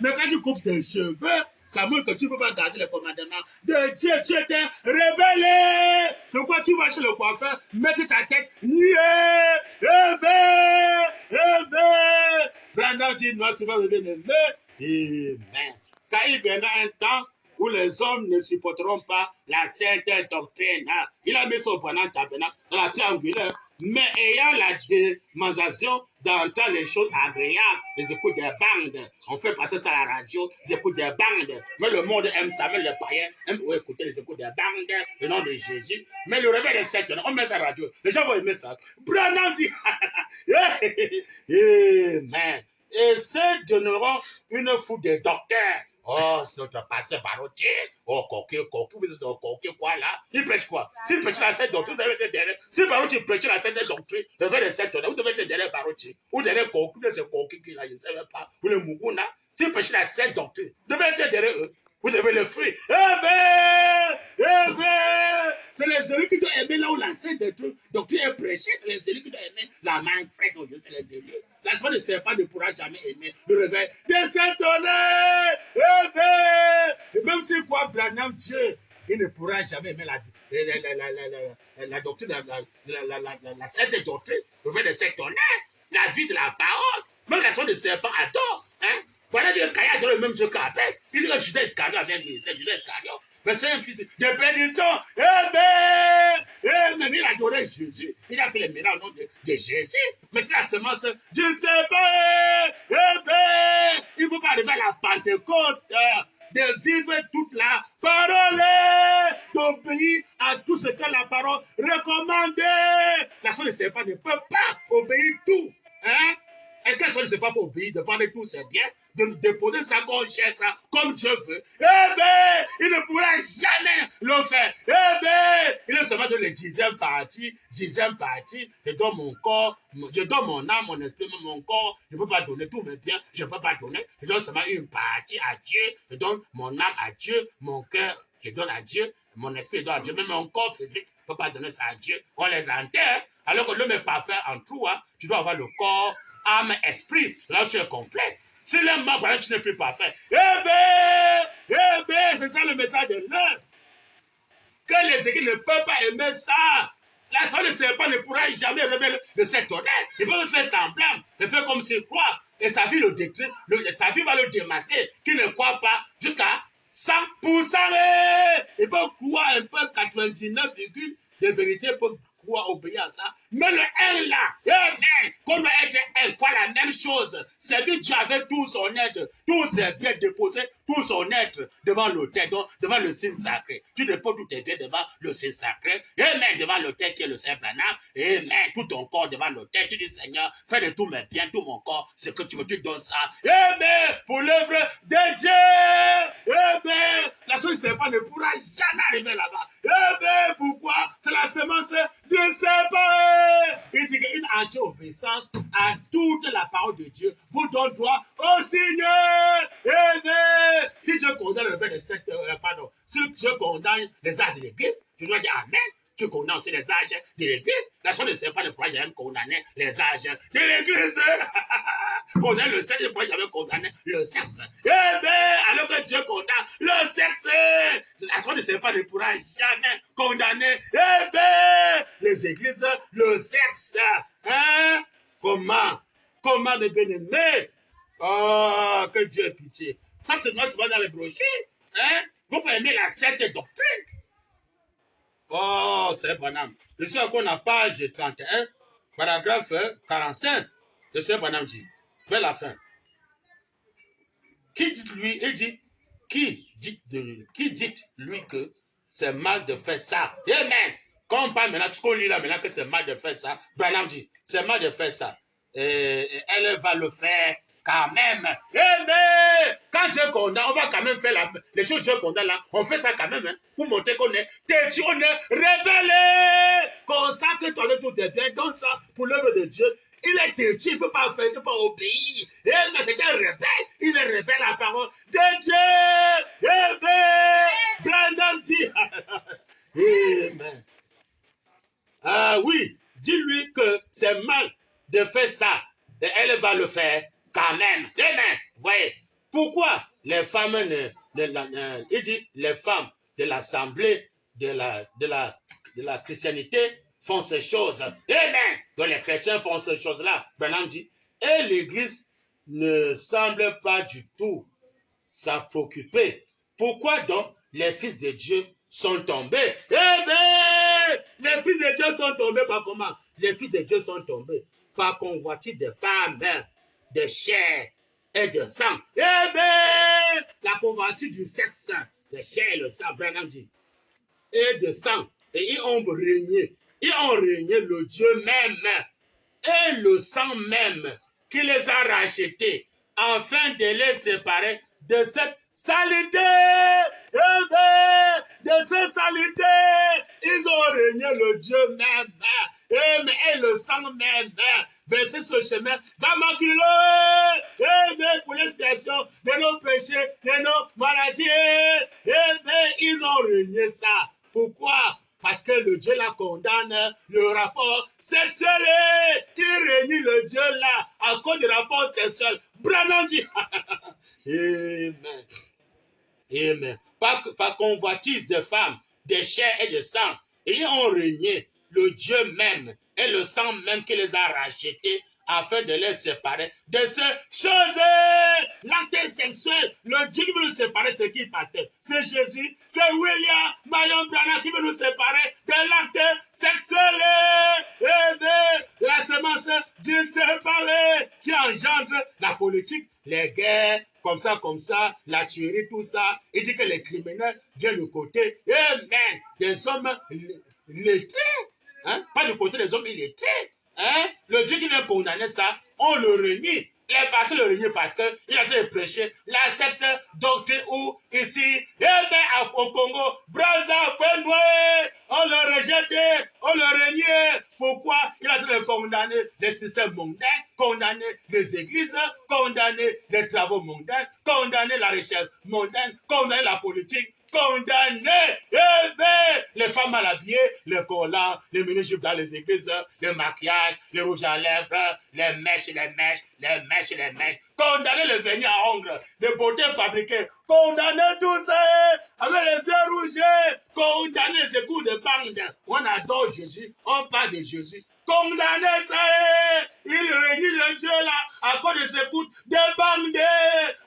Mais quand tu coupes tes cheveux, ça montre que tu ne peux pas garder le commandement de Dieu. Tu étais rebelle. C'est pourquoi tu vas chez le coiffeur, mettre ta tête nuée. Brandon dit, non, c'est pas le bien-aimé. Amen. Quand il viendra un temps où les hommes ne supporteront pas la sainte doctrine. Hein. Il a mis son pendant tabernacle dans la pierre angulaire, mais ayant la démonstration d'entendre les choses agréables, les écoutes des bandes. On fait passer ça à la radio, les écoutes des bandes. Mais le monde aime ça, même les païens aiment écouter les écoutes des bandes, le nom de Jésus. Mais le réveil des sectes, on met ça à la radio. Les gens vont aimer ça. Branham dit, amen. Et ceux donneront une foule de docteurs. Oh, c'est notre pasteur Barotier. Oh, coquet, vous êtes coquet, quoi là? Il prêche quoi? S'il prêche la scène doctrine, vous devez être derrière. Si Barotier prêche la scène doctrine, vous devez être derrière. Vous devez être derrière Barotier. Ou derrière coquet, c'est coquet qui là, je ne sais pas. Ou le Mougouna. S'il prêche la scène doctrine, vous devez être derrière eux. Vous devez le fuir. C'est les élus qui doivent aimer là où la scène doctrine est prêchée. C'est les élus qui doivent aimer la main fraîche de Dieu. C'est les élus. La semaine de serpent ne pourra jamais aimer le réveil de Saint-Tonnerre. Et même si quoi, Branham, Dieu, il ne pourra jamais aimer la doctrine, la sainte doctrine, le réveil de Saint-Tonnerre, la vie de la parole. Même la semaine de serpent adore. Hein? Voilà que Caïn adore le même Dieu qu'Abel. Il dit que Judas Iscariot avait un ministère, Judas Iscariot. Mais c'est un fils de bénédiction. Mais il adorait Jésus. Il a fait les miracles au nom de Jésus. Mais c'est la semence du serpent. Il ne peut pas arriver à la Pentecôte de vivre toute la parole, d'obéir à tout ce que la parole recommande. La soeur de serpent ne peut pas obéir tout. Hein? Est-ce qu'elle ne sait pas pour obéir, de vendre tous ses biens, de déposer sa conscience comme Dieu veut? Il ne pourra jamais le faire. Il est seulement de la dixième partie. Je donne mon corps, je donne mon âme, mon esprit, mon corps. Je ne peux pas donner tous mes biens, je ne peux pas donner. Je donne seulement une partie à Dieu. Je donne mon âme à Dieu, mon cœur, je donne à Dieu, mon esprit, je donne à Dieu. Même mon corps physique, je ne peux pas donner ça à Dieu. On les enterre. Alors que l'homme est parfait en tout, hein, tu dois avoir le corps, âme, esprit. Là, tu es complet. Si l'homme m'a tu n'es plus parfait. C'est ça le message de l'heure. Que les églises ne peuvent pas aimer ça. La soeur de serpent ne pourra jamais révéler de cette honnête. Il peut faire semblant, il fait comme s'il croit. Et sa vie le détruit, sa vie va le démasquer. Qui ne croit pas jusqu'à 100%. Il peut croire un peu 99, de vérité pour obéir à ça. Mais le 1 là, amen, qu'on doit être un, quoi la même chose. Servir Dieu avec tout son être, tous ses biens déposés, tout son être devant l'autel, devant le signe sacré. Tu déposes tous tes biens devant le signe sacré. Amen, devant l'autel qui est le Saint Branham. Amen, tout ton corps devant l'autel. Tu dis Seigneur, fais de tous mes biens, tout mon corps, ce que tu veux, tu donnes ça. Amen, pour l'œuvre de Dieu. Amen, la chose serpent ne pourra jamais arriver là-bas. Amen, pourquoi? C'est la semence du serpent. Il dit qu'une entière obéissance à toute la parole de Dieu vous donne droit au Seigneur. Amen. Si Dieu condamne le verset de cette, si Dieu condamne les âges de l'église, tu dois dire Amen. Tu condamnes aussi les âges de l'église. La chose ne sait pas ne pourra jamais condamner les âges de l'église. Condamner le sexe ne pourra jamais condamner le sexe. Eh bien, alors que Dieu condamne le sexe, la chose ne sait pas ne pourra jamais condamner, eh bien, les églises, le sexe. Hein? Comment mes bien-aimés? Oh, que Dieu ait pitié. Ça, c'est moi, c'est pas dans les brochures. Hein? Vous pouvez aimer la sainte doctrine. Oh, c'est Branham. Je suis encore à page 31, paragraphe 45. Je suis Branham dit, vers la fin. Qui dit lui, il dit, qui dit lui que c'est mal de faire ça? Amen. Quand on parle maintenant, ce qu'on lit là maintenant que c'est mal de faire ça, Branham dit, c'est mal de faire ça. Et elle va le faire quand même. Amen. Quand Dieu condamne, on va quand même faire les choses que Dieu condamne là. On fait ça quand même, hein, pour montrer qu'on est têtu, on est révélé. Consacre toi le tout est bien, comme ça, pour l'œuvre de Dieu. Il est têtu, il ne peut pas faire, il ne peut pas obéir. Mais c'est un rebelle, il est rebelle à la parole de Dieu. Amen. Brandon dit, amen. Ah oui, dis-lui que c'est mal de faire ça. Et elle va le faire quand même. Amen. Voyez, pourquoi les femmes, il dit, les femmes de l'assemblée de la christianité font ces choses. Amen. Donc les chrétiens font ces choses-là. Branham dit, et l'Église ne semble pas du tout s'en préoccuper. Pourquoi donc les fils de Dieu sont tombés? Amen. Les fils de Dieu sont tombés par comment? Les fils de Dieu sont tombés par convoitise des femmes, de chair et de sang. Amen. La convoitise du sexe, de chair et le sang, Branham dit, et de sang. Et ils ont régné. Ils ont régné le Dieu même et le sang même qui les a rachetés afin de les séparer de cette saleté. De cette saleté, ils ont régné le Dieu même et le sang même versé sur le chemin d'Amaculé pour l'expiation de nos péchés, de nos maladies. Ils ont régné ça. Pourquoi? Parce que le Dieu la condamne, le rapport sexuel. Il réunit le Dieu là à cause du rapport sexuel. Branham dit, amen. Amen. Par convoitise de femmes, de chair et de sang. Et ils ont régné le Dieu même et le sang même qui les a rachetés afin de les séparer de ces choses. L'acte sexuel, le Dieu qui veut nous séparer, c'est qui, pasteur? C'est Jésus, c'est William Marion Branham qui veut nous séparer de l'acte sexuel. La semence du séparé qui engendre la politique, les guerres, comme ça, la tuerie, tout ça. Il dit que les criminels viennent du côté, des hommes lettrés. Hein? Pas du côté des hommes illettrés. Hein? Le Dieu qui vient condamner ça, on le renie. Il est parti le renier parce qu'il a été prêché la secte doctrine où ici, au Congo, Brazza, Benoué, on le rejeté, on le renié. Pourquoi? Il a été condamné les systèmes mondains, condamné les églises, condamné les travaux mondains, condamné la recherche mondaine, condamné la politique, condamné, les femmes mal habillées, les collants, les mini-jupes dans les églises, le maquillage, les rouges à lèvres, les mèches, condamné les vernis à ongles, les beautés fabriquées, condamné tout ça, avec les yeux rouges, condamné les écoutes de bande. On adore Jésus, on parle de Jésus. Condamné ça, il réunit le Dieu là, à cause de ses coups de bande.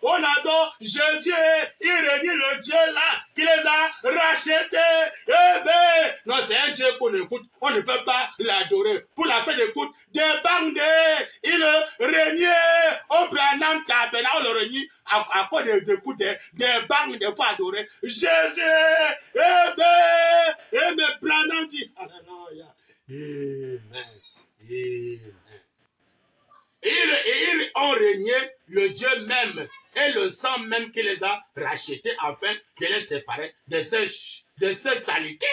On adore Jésus, il réunit le Dieu là, qui les a rachetés. Non, c'est un Dieu qu'on écoute, on ne peut pas l'adorer. Pour la fin d'écoute, de bande, il réunit, on prend un âme tabernacle, on le réunit à cause de coups de bande pour adorer Jésus. Branham dit, alléluia. Amen. Amen. Ils ont régné le Dieu même et le sang même qui les a rachetés afin de les séparer de ce saleté.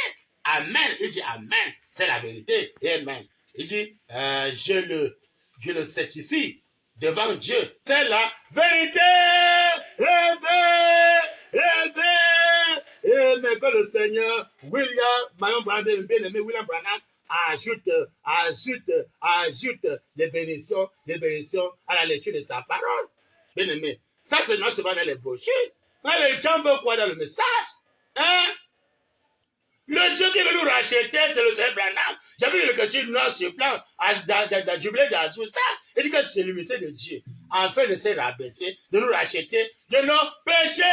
Amen. Il dit Amen. C'est la vérité. Amen. Il dit je le certifie devant Dieu. C'est la vérité. Amen. Amen. Amen. Que le Seigneur William Marion Branham, bien-aimé William Branham, ajoute les bénédictions à la lecture de sa parole. Bien aimé, ça c'est non seulement dans les brochures, mais les gens veulent quoi dans le message? Hein? Le Dieu qui veut nous racheter, c'est le Seigneur Branham. J'ai vu le que tu noir sur plan, dans le jubilé d'Azusa, il dit que c'est l'unité de Dieu. afin de se rabaisser, de nous racheter de nos péchés.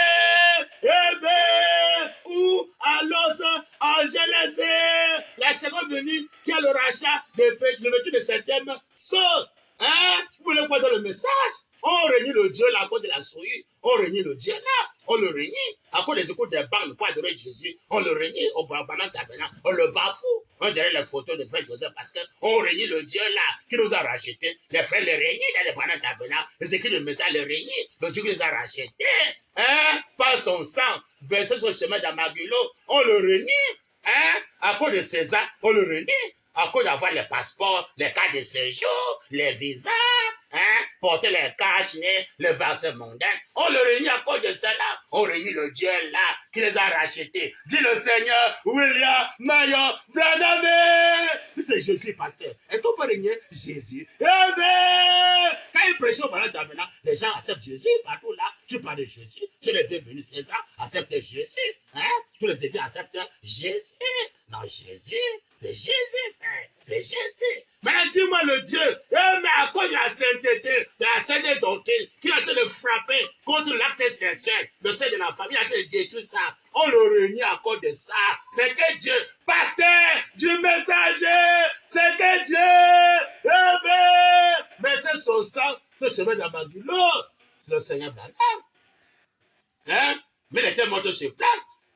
Ou alors en Genèse, la seconde venue qui est le rachat de vêtu de septième saut. Hein? Vous voulez quoi dans le message? On réunit le Dieu là à cause de la souillure. On réunit le Dieu là. On le réunit à cause des écoutes des banques pour adorer Jésus. On le réunit au Banana Tabernacle. On le bafoue. On dirait les photos de frère Joseph parce qu'on réunit le Dieu là qui nous a rachetés. Les frères les réunissent dans le Banana Tabernacle. Les écrits de message les réunissent. Le Dieu qui les a rachetés. Hein? Par son sang, versé sur le chemin d'Amagulo. On le réunit. Hein? À cause de César, on le réunit. À cause d'avoir les passeports, les cartes de séjour, les visas, hein, porter les cash, les vaccins mondains. On le réunit à cause de cela. On réunit le Dieu là qui les a rachetés. Dit le Seigneur William Mayo Branham. Si c'est Jésus, pasteur, est-ce qu'on peut régner Jésus? Eh bien, quand il prêche au Banana Tabernacle, les gens acceptent Jésus partout là. Tu parles de Jésus. Tu es bienvenu, César, accepte Jésus. Hein? Tous les églises acceptent Jésus. Non, Jésus. C'est Jésus, frère. C'est Jésus. Maintenant, dis-moi le Dieu. Mais à cause de la sainteté, de la sainteté doctrine, qui est en train de frapper contre l'acte sexuel, le sein de la famille, il est en train de détruire ça. On le réunit à cause de ça. C'est que Dieu, pasteur, du messager, c'est que Dieu, versé son sang, ce chemin d'Amagulo, c'est le Seigneur Branham. Hein? Mais il était mort sur place.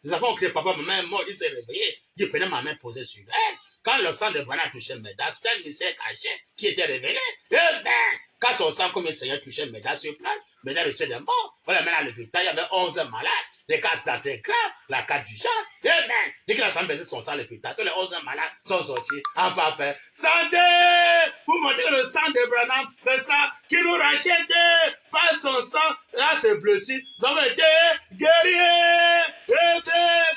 Les enfants ont crié, papa, maman est mort, il s'est réveillé. Il prenait ma main posée sur elle. Quand le sang de Branham touchait Médas, c'était un mystère caché qui était révélé. Eh bien, quand son sang, comme le Seigneur touchait Médas sur place, Médas reçut des morts. On l'amène à l'hôpital, il y avait 11 malades. Les cas étaient graves, la carte du genre. Eh bien, dès qu'il a versé son sang à l'hôpital, tous les 11 malades sont sortis en parfait santé. Pour montrer que le sang de Branham, c'est ça qui nous rachète par son sang. Là, c'est blessé. Nous avons été guéris.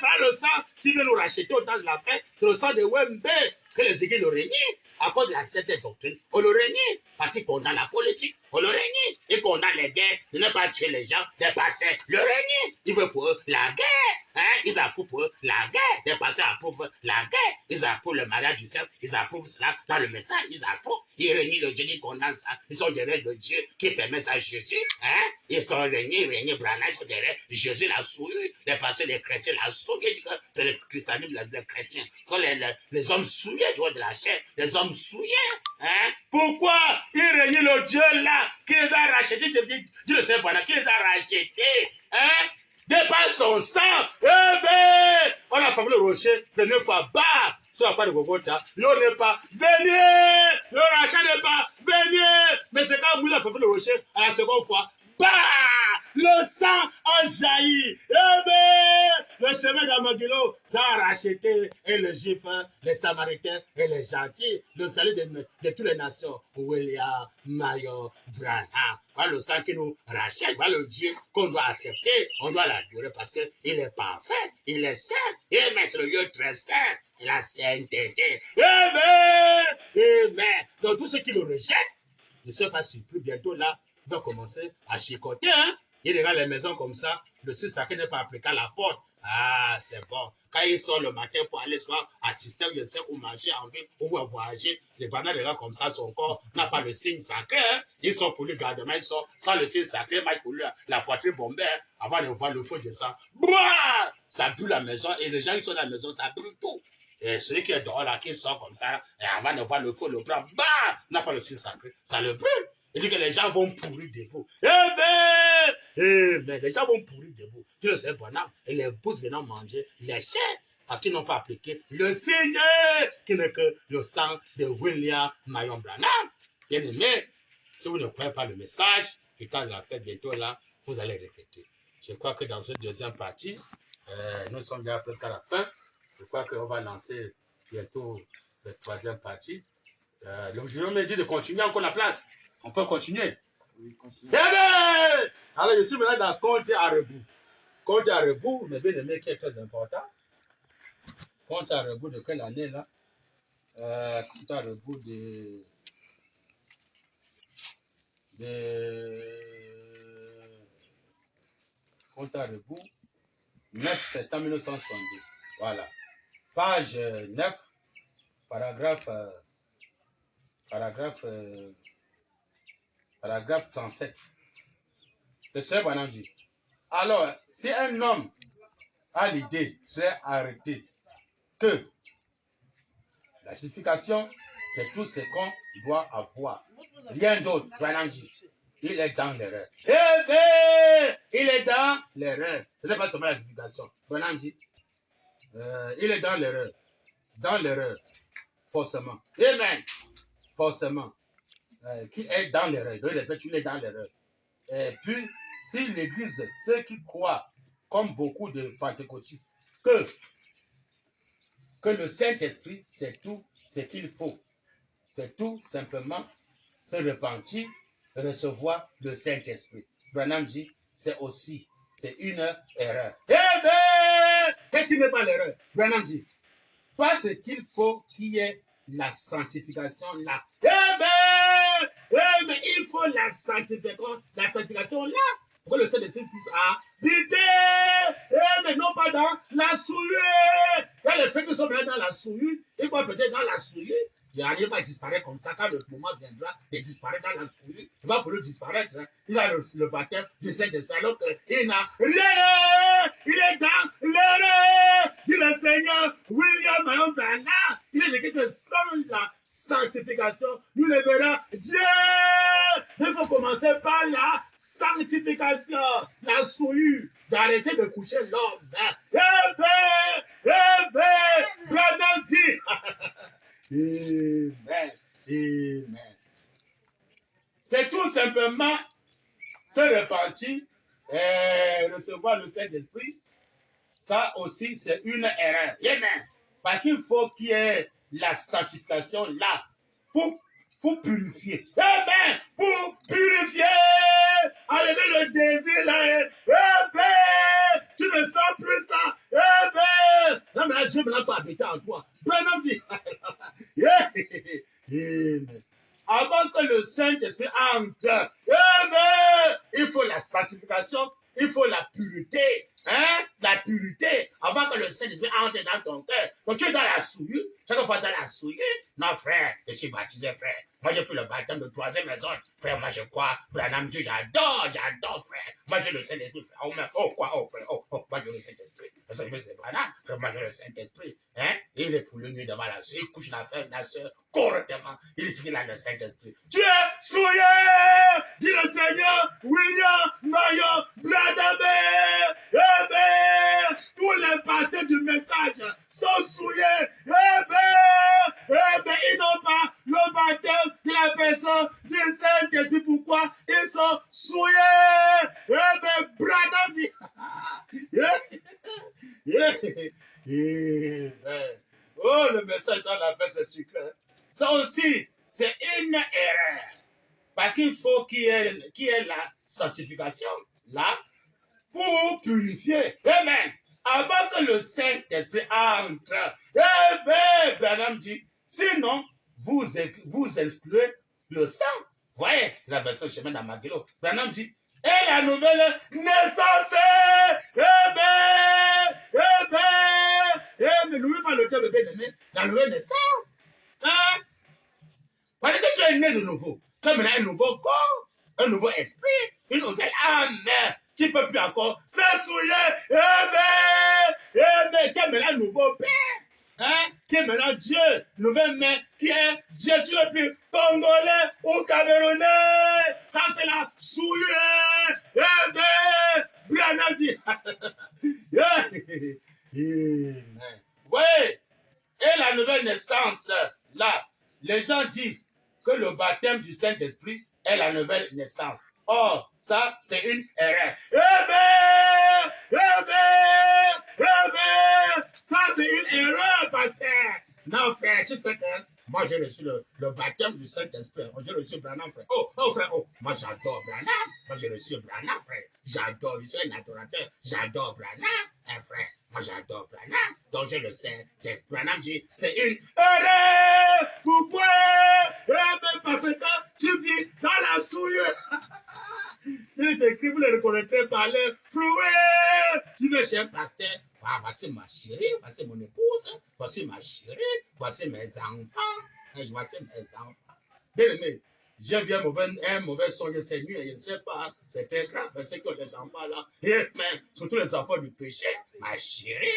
Par le sang qui veut nous racheter au temps de la fin, c'est le sang de Wembe que les églises le réunissent à cause de la certaine doctrine. On le réunit parce qu'il condamne la politique. On le réunit. Il condamne les guerres. Il ne pas tuer les gens. Les pasteurs le réunit. Il veut pour eux la guerre. Hein? Ils approuvent pour eux la guerre. Les pasteurs approuvent la guerre. Ils approuvent le mariage du cercle. Ils approuvent cela dans le message. Ils approuvent. Ils réunissent le Dieu qui condamne ça. Ils sont derrière le Dieu qui permet ça à Jésus. Hein? Ils sont réunis Branham. Ils sont derrière Jésus la souillure. Les pasteurs, les chrétiens la souillure. C'est le christianisme, les chrétiens. Ce sont les hommes souillés du haut de la chair. Les hommes souillés. Hein? Pourquoi ils réunissent le Dieu là qui les a rachetés? Dis le Seigneur Branham qui les a rachetés. Hein? De par son sang, eh ben, on a fermé le rocher, de 9 fois, bah, sur la croix de Golgotha, l'eau n'est pas venue, le rachat n'est pas venu, mais c'est quand vous avez fermé le rocher, à la seconde fois, bah, le sang a jailli, eh ben, le chemin d'Amagulo, ça a racheté, et les Juifs, les Samaritains, et les gentils, le salut de toutes les nations, William Mayo Branham. Voilà le sang qui nous rachète, voilà le Dieu qu'on doit accepter, on doit l'adorer parce qu'il est parfait, il est saint, et mais c'est le lieu très saint, et la sainteté. Amen, amen. Donc tous ceux qui le rejettent, ne sont pas surpris, bientôt là, ils vont commencer à chicoter, hein. Il regarde les maisons comme ça, le Saint sacré n'est pas appliqué à la porte. Ah, c'est bon. Quand il sort le matin pour aller soit artister, je sais, ou manger en ville, ou voyager, les bananes regardent comme ça, son corps n'a pas le signe sacré. Hein? Ils sont pour lui gardement, ils sont sans le signe sacré, mais pour lui, la poitrine bombée, hein, avant de voir le feu de sang. Bouah! Ça brûle la maison, et les gens qui sont dans la maison, ça brûle tout. Et celui qui est dehors là, qui sort comme ça, et avant de voir le feu, le prend, bah! N'a pas le signe sacré, ça le brûle. Il dit que les gens vont pourrir debout. Les gens vont pourrir debout. Tu le sais, Branham, et les pousses venant manger les chairs parce qu'ils n'ont pas appliqué le Seigneur qui n'est que le sang de William Mayon Branham. Bien aimé, si vous ne croyez pas le message, et quand je la fais bientôt là, vous allez répéter. Je crois que dans cette deuxième partie, nous sommes déjà presque à la fin. Je crois qu'on va lancer bientôt cette troisième partie. Le jury me dit de continuer encore la place. On peut continuer. Oui, continuer. Alors, je suis maintenant dans Compte à rebours. Compte à rebours, mais bien aimé, qui est très important. Compte à rebours de quelle année là? Compte à rebours de compte à rebours 9 septembre 1962. Voilà. Page 9, paragraphe paragraphe 37. Le Seigneur Branham dit, alors, si un homme a l'idée, serait arrêté, que la justification, c'est tout ce qu'on doit avoir. Rien d'autre, Branham dit. Il est dans l'erreur. Eh bien, il est dans l'erreur. Ce n'est pas seulement la justification. Branham dit, il est dans l'erreur. Dans l'erreur, forcément. Amen. Forcément. Qui est dans l'erreur. Donc, il répète, il est dans l'erreur. Et puis, si l'Église, ceux qui croient, comme beaucoup de pentecôtistes, que le Saint-Esprit, c'est tout ce qu'il faut. C'est tout simplement se repentir, recevoir le Saint-Esprit. Branham dit, c'est une erreur. Eh bien, qu'est-ce qui n'est pas l'erreur? Branham dit, parce qu'il faut qu'il y ait la sanctification là. Mais il faut la sanctification là. Pour que le Saint-Esprit puisse habiter. Mais non pas dans la souillure. Quand les frères qui sont dans la souillure, ils vont peut-être dans la souillure. Il n'arrive pas à disparaître comme ça. Quand le moment viendra de disparaître dans la souillure, il va pouvoir disparaître. Hein. Il a le baptême du Saint-Esprit. Alors qu'il n'a rien. Il est dans l'erreur. Dit le Seigneur William Marion Branham. Il est écrit que sans la sanctification, nous le verrons Dieu. Il faut commencer par la sanctification, la souillure, d'arrêter de coucher l'homme. Branham dit. Amen. Amen. C'est tout simplement se repentir et recevoir le Saint-Esprit. Ça aussi, c'est une erreur. Amen. Parce qu'il faut qu'il y ait la sanctification là pour purifier. Amen. Pour purifier. Enlever le désir là. Amen. Tu ne sens plus ça. Amen. Là, maintenant, Dieu ne l'a pas habité en toi. Branham dit. Amen. Avant que le Saint-Esprit entre, amen, il faut la sanctification, il faut la pureté. Hein? La pureté, avant que le Saint-Esprit entre dans ton cœur. Quand tu es dans la souillure, chaque fois dans la souillure, non frère, je suis baptisé frère. Moi j'ai pris le baptême de troisième maison. Frère, moi je crois, Branham Dieu, j'adore frère. Moi j'ai le Saint-Esprit frère. Oh quoi, oh frère, oh, moi j'ai le Saint-Esprit. Le Saint-Esprit c'est Branham, frère, moi j'ai le Saint-Esprit. Hein? Il est pour le nuit devant la soeur, il couche la frère, la soeur, correctement. Il dit qu'il a le Saint-Esprit. Tu es souillé, dit le Seigneur, William Marion Branham. Tous les pasteurs du message sont souillés. Ils n'ont pas le baptême de la personne du Saint-Esprit. Pourquoi? Ils sont souillés. Branham dit. Oh, le message dans la paix, c'est sucré. Ça aussi, c'est une erreur. Parce qu'il faut qu'il y ait la sanctification là pour purifier. Amen. Avant que le Saint-Esprit entre. Branham dit, sinon, vous excluez le sang. Voyez, la version chemin d'Amagilo. Branham dit, et la nouvelle naissance. N'oubliez pas le terme bien-aimé, la nouvelle naissance. Hein? Parce que tu es né de nouveau. Tu as maintenant un nouveau corps, un nouveau esprit, une nouvelle âme qui ne peut plus encore se souiller. Qui est maintenant un nouveau Père. Hein? Qui est maintenant Dieu, nouvelle mère, qui est Dieu, tu n'es plus Congolais ou Camerounais. Ça, c'est la souillure. Branham dit. Oui. Et la nouvelle naissance, là, les gens disent que le baptême du Saint-Esprit est la nouvelle naissance. Or, ça, c'est une erreur. Ça, c'est une erreur, pasteur. Non, frère, tu sais que moi, j'ai reçu le baptême du Saint-Esprit. J'ai reçu Branham, frère. Oh, frère, oh, moi, j'adore Branham. Moi, j'ai reçu Branham, frère. J'adore, je suis un adorateur. J'adore Branham, frère. Moi, j'adore Branham. Donc, je le sais. Branham dit, c'est une erreur. Pourquoi? Parce que tu vis dans la souillure. Il est écrit, vous le reconnaîtrez par le flouet. Tu veux chez un pasteur. Ah, voici ma chérie, voici mon épouse, voici ma chérie, voici mes enfants. Voici mes enfants. Bien aimé, j'ai vu un mauvais songe cette nuit, je ne sais pas, c'est très grave, c'est que les enfants là, mais surtout les enfants du péché, ma chérie,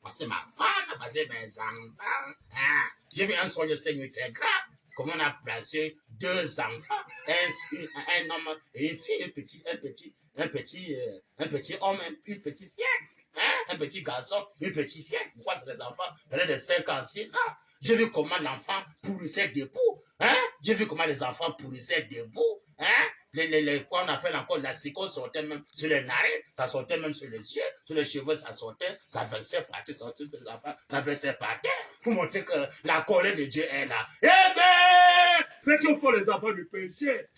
voici ma femme, voici mes enfants. Hein. J'ai vu un songe cette nuit très grave, comment on a placé 2 enfants, un homme et une fille, un petit homme, une petite fille. Hein? Un petit garçon, une petite fille. Pourquoi c'est les enfants de 5 ans, 6 ans? J'ai vu comment l'enfant pourrissait debout. Hein? J'ai vu comment les enfants pourrissaient debout. Hein? Quoi on appelle encore la psychose sortait même sur les narines, ça sortait même sur les yeux, sur les cheveux, ça sortait, ça versait partout, ça sortait les enfants, ça versait partout, pour montrer que la colère de Dieu est là. Eh bien, c'est qu'il faut les enfants du péché.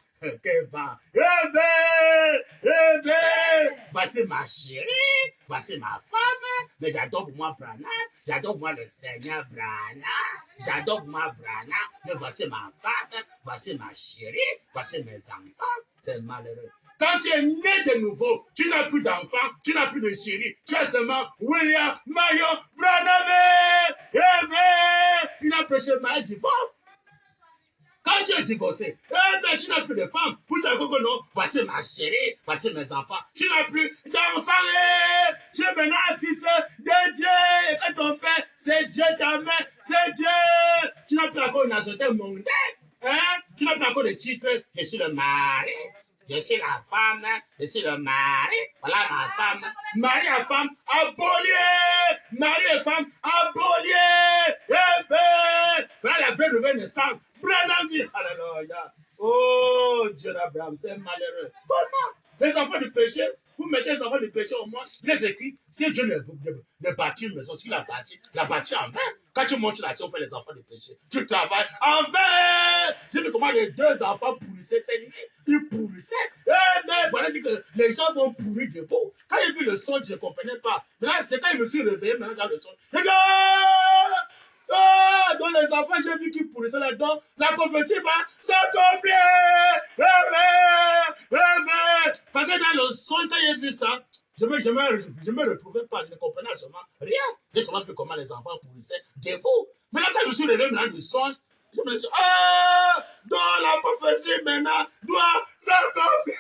Voici ma chérie, voici ma femme, mais j'adore pour moi Brana, j'adore pour moi le Seigneur Brana, j'adore pour moi Brana, mais voici ma femme, voici ma chérie, voici mes enfants, c'est malheureux. Quand tu es né de nouveau, tu n'as plus d'enfants, tu n'as plus de chérie, tu as seulement William Mario Branham. Il a prêché ma divorce. Quand tu es divorcé, tu n'as plus de femme. Pour te dire que non, voici ma chérie, voici mes enfants. Tu n'as plus d'enfants. Tu es maintenant un fils de Dieu. Et que ton père, c'est Dieu ta mère, c'est Dieu. Tu n'as plus encore une nationalité mondaine. Hein? Tu n'as plus encore de titre. Je suis le mari. Je suis la femme, je suis le mari. Voilà ma femme. Mari et femme, aboliez. Mari et femme, aboliez. Eh ben, voilà la vraie nouvelle naissance. Branham dit, alléluia. Oh, Dieu d'Abraham, c'est malheureux. Comment? Les enfants du péché, vous mettez les enfants du péché au monde, il est écrit, si Dieu ne bâtit une maison, s'il la bâtit en vain. Quand tu montes là, si on fait les enfants du péché, tu travailles en vain. J'ai vu comment les 2 enfants pourrissaient cette nuit. Ils pourrissaient. Mais voilà, dit que les gens vont pourrir debout. Quand j'ai vu le son, je ne comprenais pas. Maintenant, c'est quand je me suis réveillé, maintenant, dans le son. J'ai dit, oh, dans les enfants, j'ai vu qu'ils pourrissaient là-dedans. La prophétie va s'accomplir. Parce que dans le son, quand j'ai vu ça, je me retrouvais pas, je ne comprenais absolument rien. J'ai seulement vu comment les enfants pourrissaient debout. Maintenant, quand je me suis réveillé dans le son, je me dis, dans la prophétie maintenant doit s'accomplir.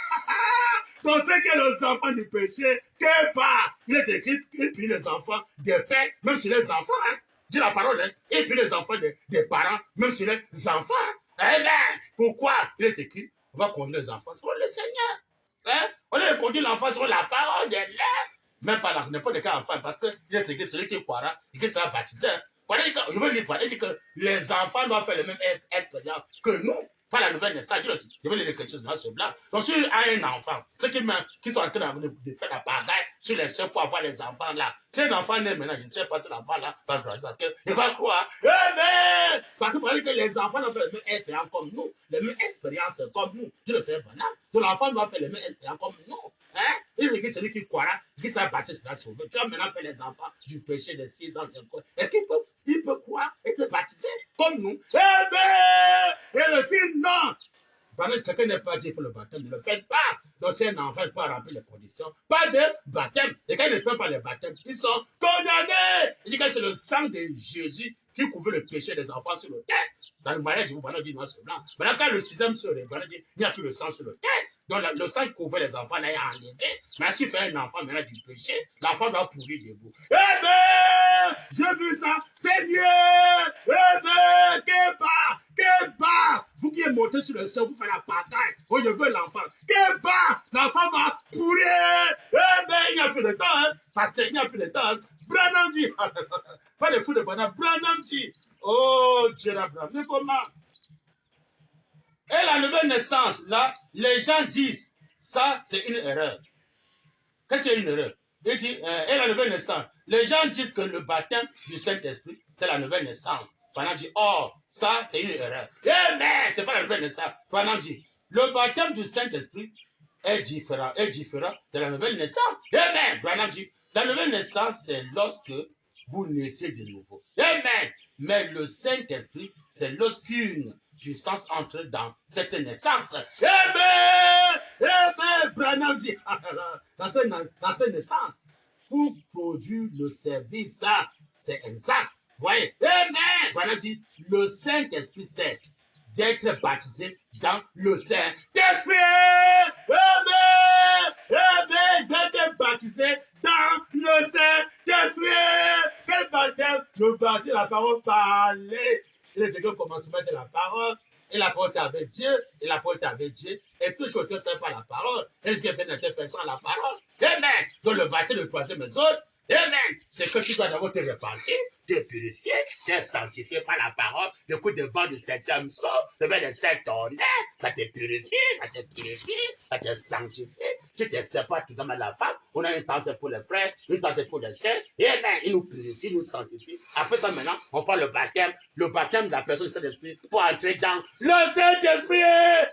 Dans ce que les enfants du péché, que pas, il est écrit, et puis les enfants des pères, même sur les enfants, hein. Dis la parole, hein. Et puis les enfants des parents, même sur les enfants. Eh bien, pourquoi il est écrit, on va conduire les enfants sur le Seigneur. Hein? On va conduire l'enfant sur la parole de l'air. Même pas n'importe quel enfant, parce qu'il est écrit, celui qui croira et qui sera baptisé. Je veux lui parler, que les enfants doivent faire le même expérience que nous. Pas la nouvelle naissance. Je veux lire quelque chose dans ce blanc. Donc, si un enfant, ceux qui sont en train de faire la bagaille sur les soeurs pour avoir les enfants là, si un enfant naît maintenant, je ne sais pas si l'enfant là va croire, parce qu'il va croire. Parce que les enfants doivent faire la même expérience comme nous, les mêmes expériences comme nous. Je le sais pas là. Donc, l'enfant doit faire les mêmes expériences comme nous. Hein? Il est celui qui croira, qui sera baptisé, sera sauvé. Tu vas maintenant faire les enfants du péché de 6 ans. Est-ce qu'ils peuvent croire et être baptisés comme nous? Et le signe, non! Pendant que quelqu'un n'est pas dit pour le baptême, ne le faites pas. Donc, si un enfant ne peut pas remplir les conditions, pas de baptême. Et quand ils ne font pas le baptême, ils sont condamnés. Il dit que c'est le sang de Jésus qui couvre le péché des enfants sur le terre. Dans le mariage, vous parlez du noir sur blanc. Maintenant, quand le 6e se révèle, il n'y a plus le sang sur le terre. Donc, le sang qui couvrait les enfants, là, il a enlevé. Mais si tu fais un enfant maintenant du péché, l'enfant doit pourrir debout. Eh bien, j'ai vu ça, Seigneur. Eh bien, que bas. Vous qui êtes monté sur le sol, vous faites la bataille. Oh, je veux l'enfant. Que bas, l'enfant va pourrir. Eh bien, il n'y a plus de temps, hein. Parce qu'il n'y a plus de temps. Hein. Branham dit, pas le fou de Branham, Branham dit, oh, Dieu d'Abraham, mais comment? Et la nouvelle naissance, là, les gens disent, ça, c'est une erreur. Qu'est-ce que c'est une erreur? Il dit, et la nouvelle naissance. Les gens disent que le baptême du Saint-Esprit, c'est la nouvelle naissance. Pendant dit, oh, ça, c'est une erreur. Eh mais, c'est pas la nouvelle naissance. Pendant dit, le baptême du Saint-Esprit est différent de la nouvelle naissance. Eh mais, Branham dit, la nouvelle naissance, c'est lorsque vous naissez de nouveau. Amen. Mais le Saint-Esprit, c'est lorsqu'une puissance entre dans cette naissance. Amen. Branham dit, dans cette naissance, pour produire le service, ça, c'est exact. Vous voyez? Amen. Branham dit, le Saint-Esprit, c'est d'être baptisé dans le Saint-Esprit. Amen. Amen. D'être baptisé dans le Saint-Esprit. Quel baptême? Le baptême, la parole parlée. Il était au commencement de la parole. Et la parole était avec Dieu. Et la parole était avec Dieu. Et tout ce que fait par la parole. Et ce qui fait n'était fait sans la parole. Amen. Donc le baptême, le troisième zone. Amen. C'est que tu dois d'abord te repentir, te purifier, te sanctifier par la parole. Le coup de bord du septième saut, le vin de Saint-Tonnerre, ça te purifie, ça te sanctifie. Tu te sépares tout dans la femme. On a une tente pour les frères, une tente pour les sœurs. Amen. Il nous purifie, il nous sanctifie. Après ça, maintenant, on parle le baptême de la personne du Saint-Esprit pour entrer dans le Saint-Esprit.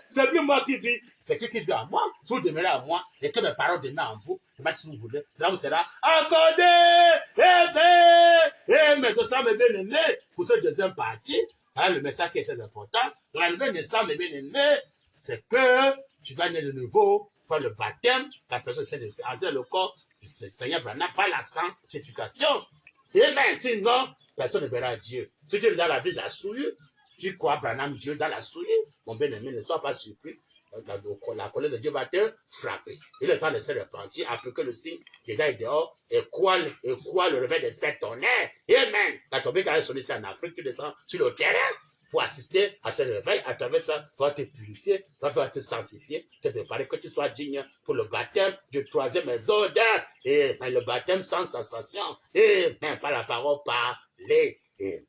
C'est plus moi qui vis, c'est qui vit en moi. Si vous demeurez en moi et que mes paroles demeurent en vous, si vous voulez, cela vous sera accordé. Amen. Amen. Donc ça, mes bien-aimés, pour cette deuxième partie, voilà le message qui est très important. Dans la nouvelle naissance, mes bien-aimés, c'est que tu vas naître de nouveau par le baptême, la personne Saint-Esprit, entrer dans le corps du Seigneur Branham par la sanctification. Amen. Sinon, personne ne verra Dieu. Si tu es dans la vie de la souillure, tu crois Branham Dieu dans la souillure, mon bien-aimé, ne sois pas surpris. La colère de Dieu va te frapper. Il est temps de se repentir, appliquer le signe dedans et dehors, et quoi le réveil de Saint-Tonnerre. Amen. La tombée qui a sonné en Afrique, tu descends sur le terrain pour assister à ce réveil. À travers ça, tu vas te purifier, tu vas te sanctifier, te préparer que tu sois digne pour le baptême du troisième exode. Et le baptême sans sensation. Et par la parole parlée. Et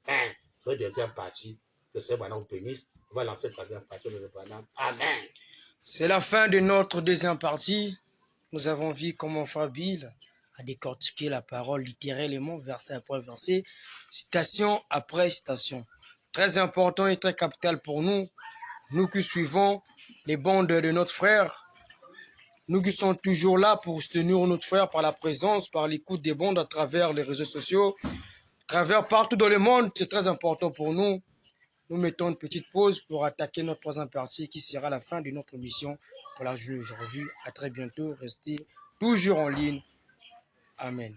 cette deuxième partie, le Seigneur nous bénisse. On va lancer la troisième partie de Branham. Amen. C'est la fin de notre deuxième partie. Nous avons vu comment Frère Bill a décortiqué la parole littéralement, verset après verset, citation après citation. Très important et très capital pour nous, nous qui suivons les bandes de notre frère, nous qui sommes toujours là pour soutenir notre frère par la présence, par l'écoute des bandes à travers les réseaux sociaux, à travers partout dans le monde. C'est très important pour nous. Nous mettons une petite pause pour attaquer notre troisième partie qui sera la fin de notre mission pour la revue. À très bientôt. Restez toujours en ligne. Amen.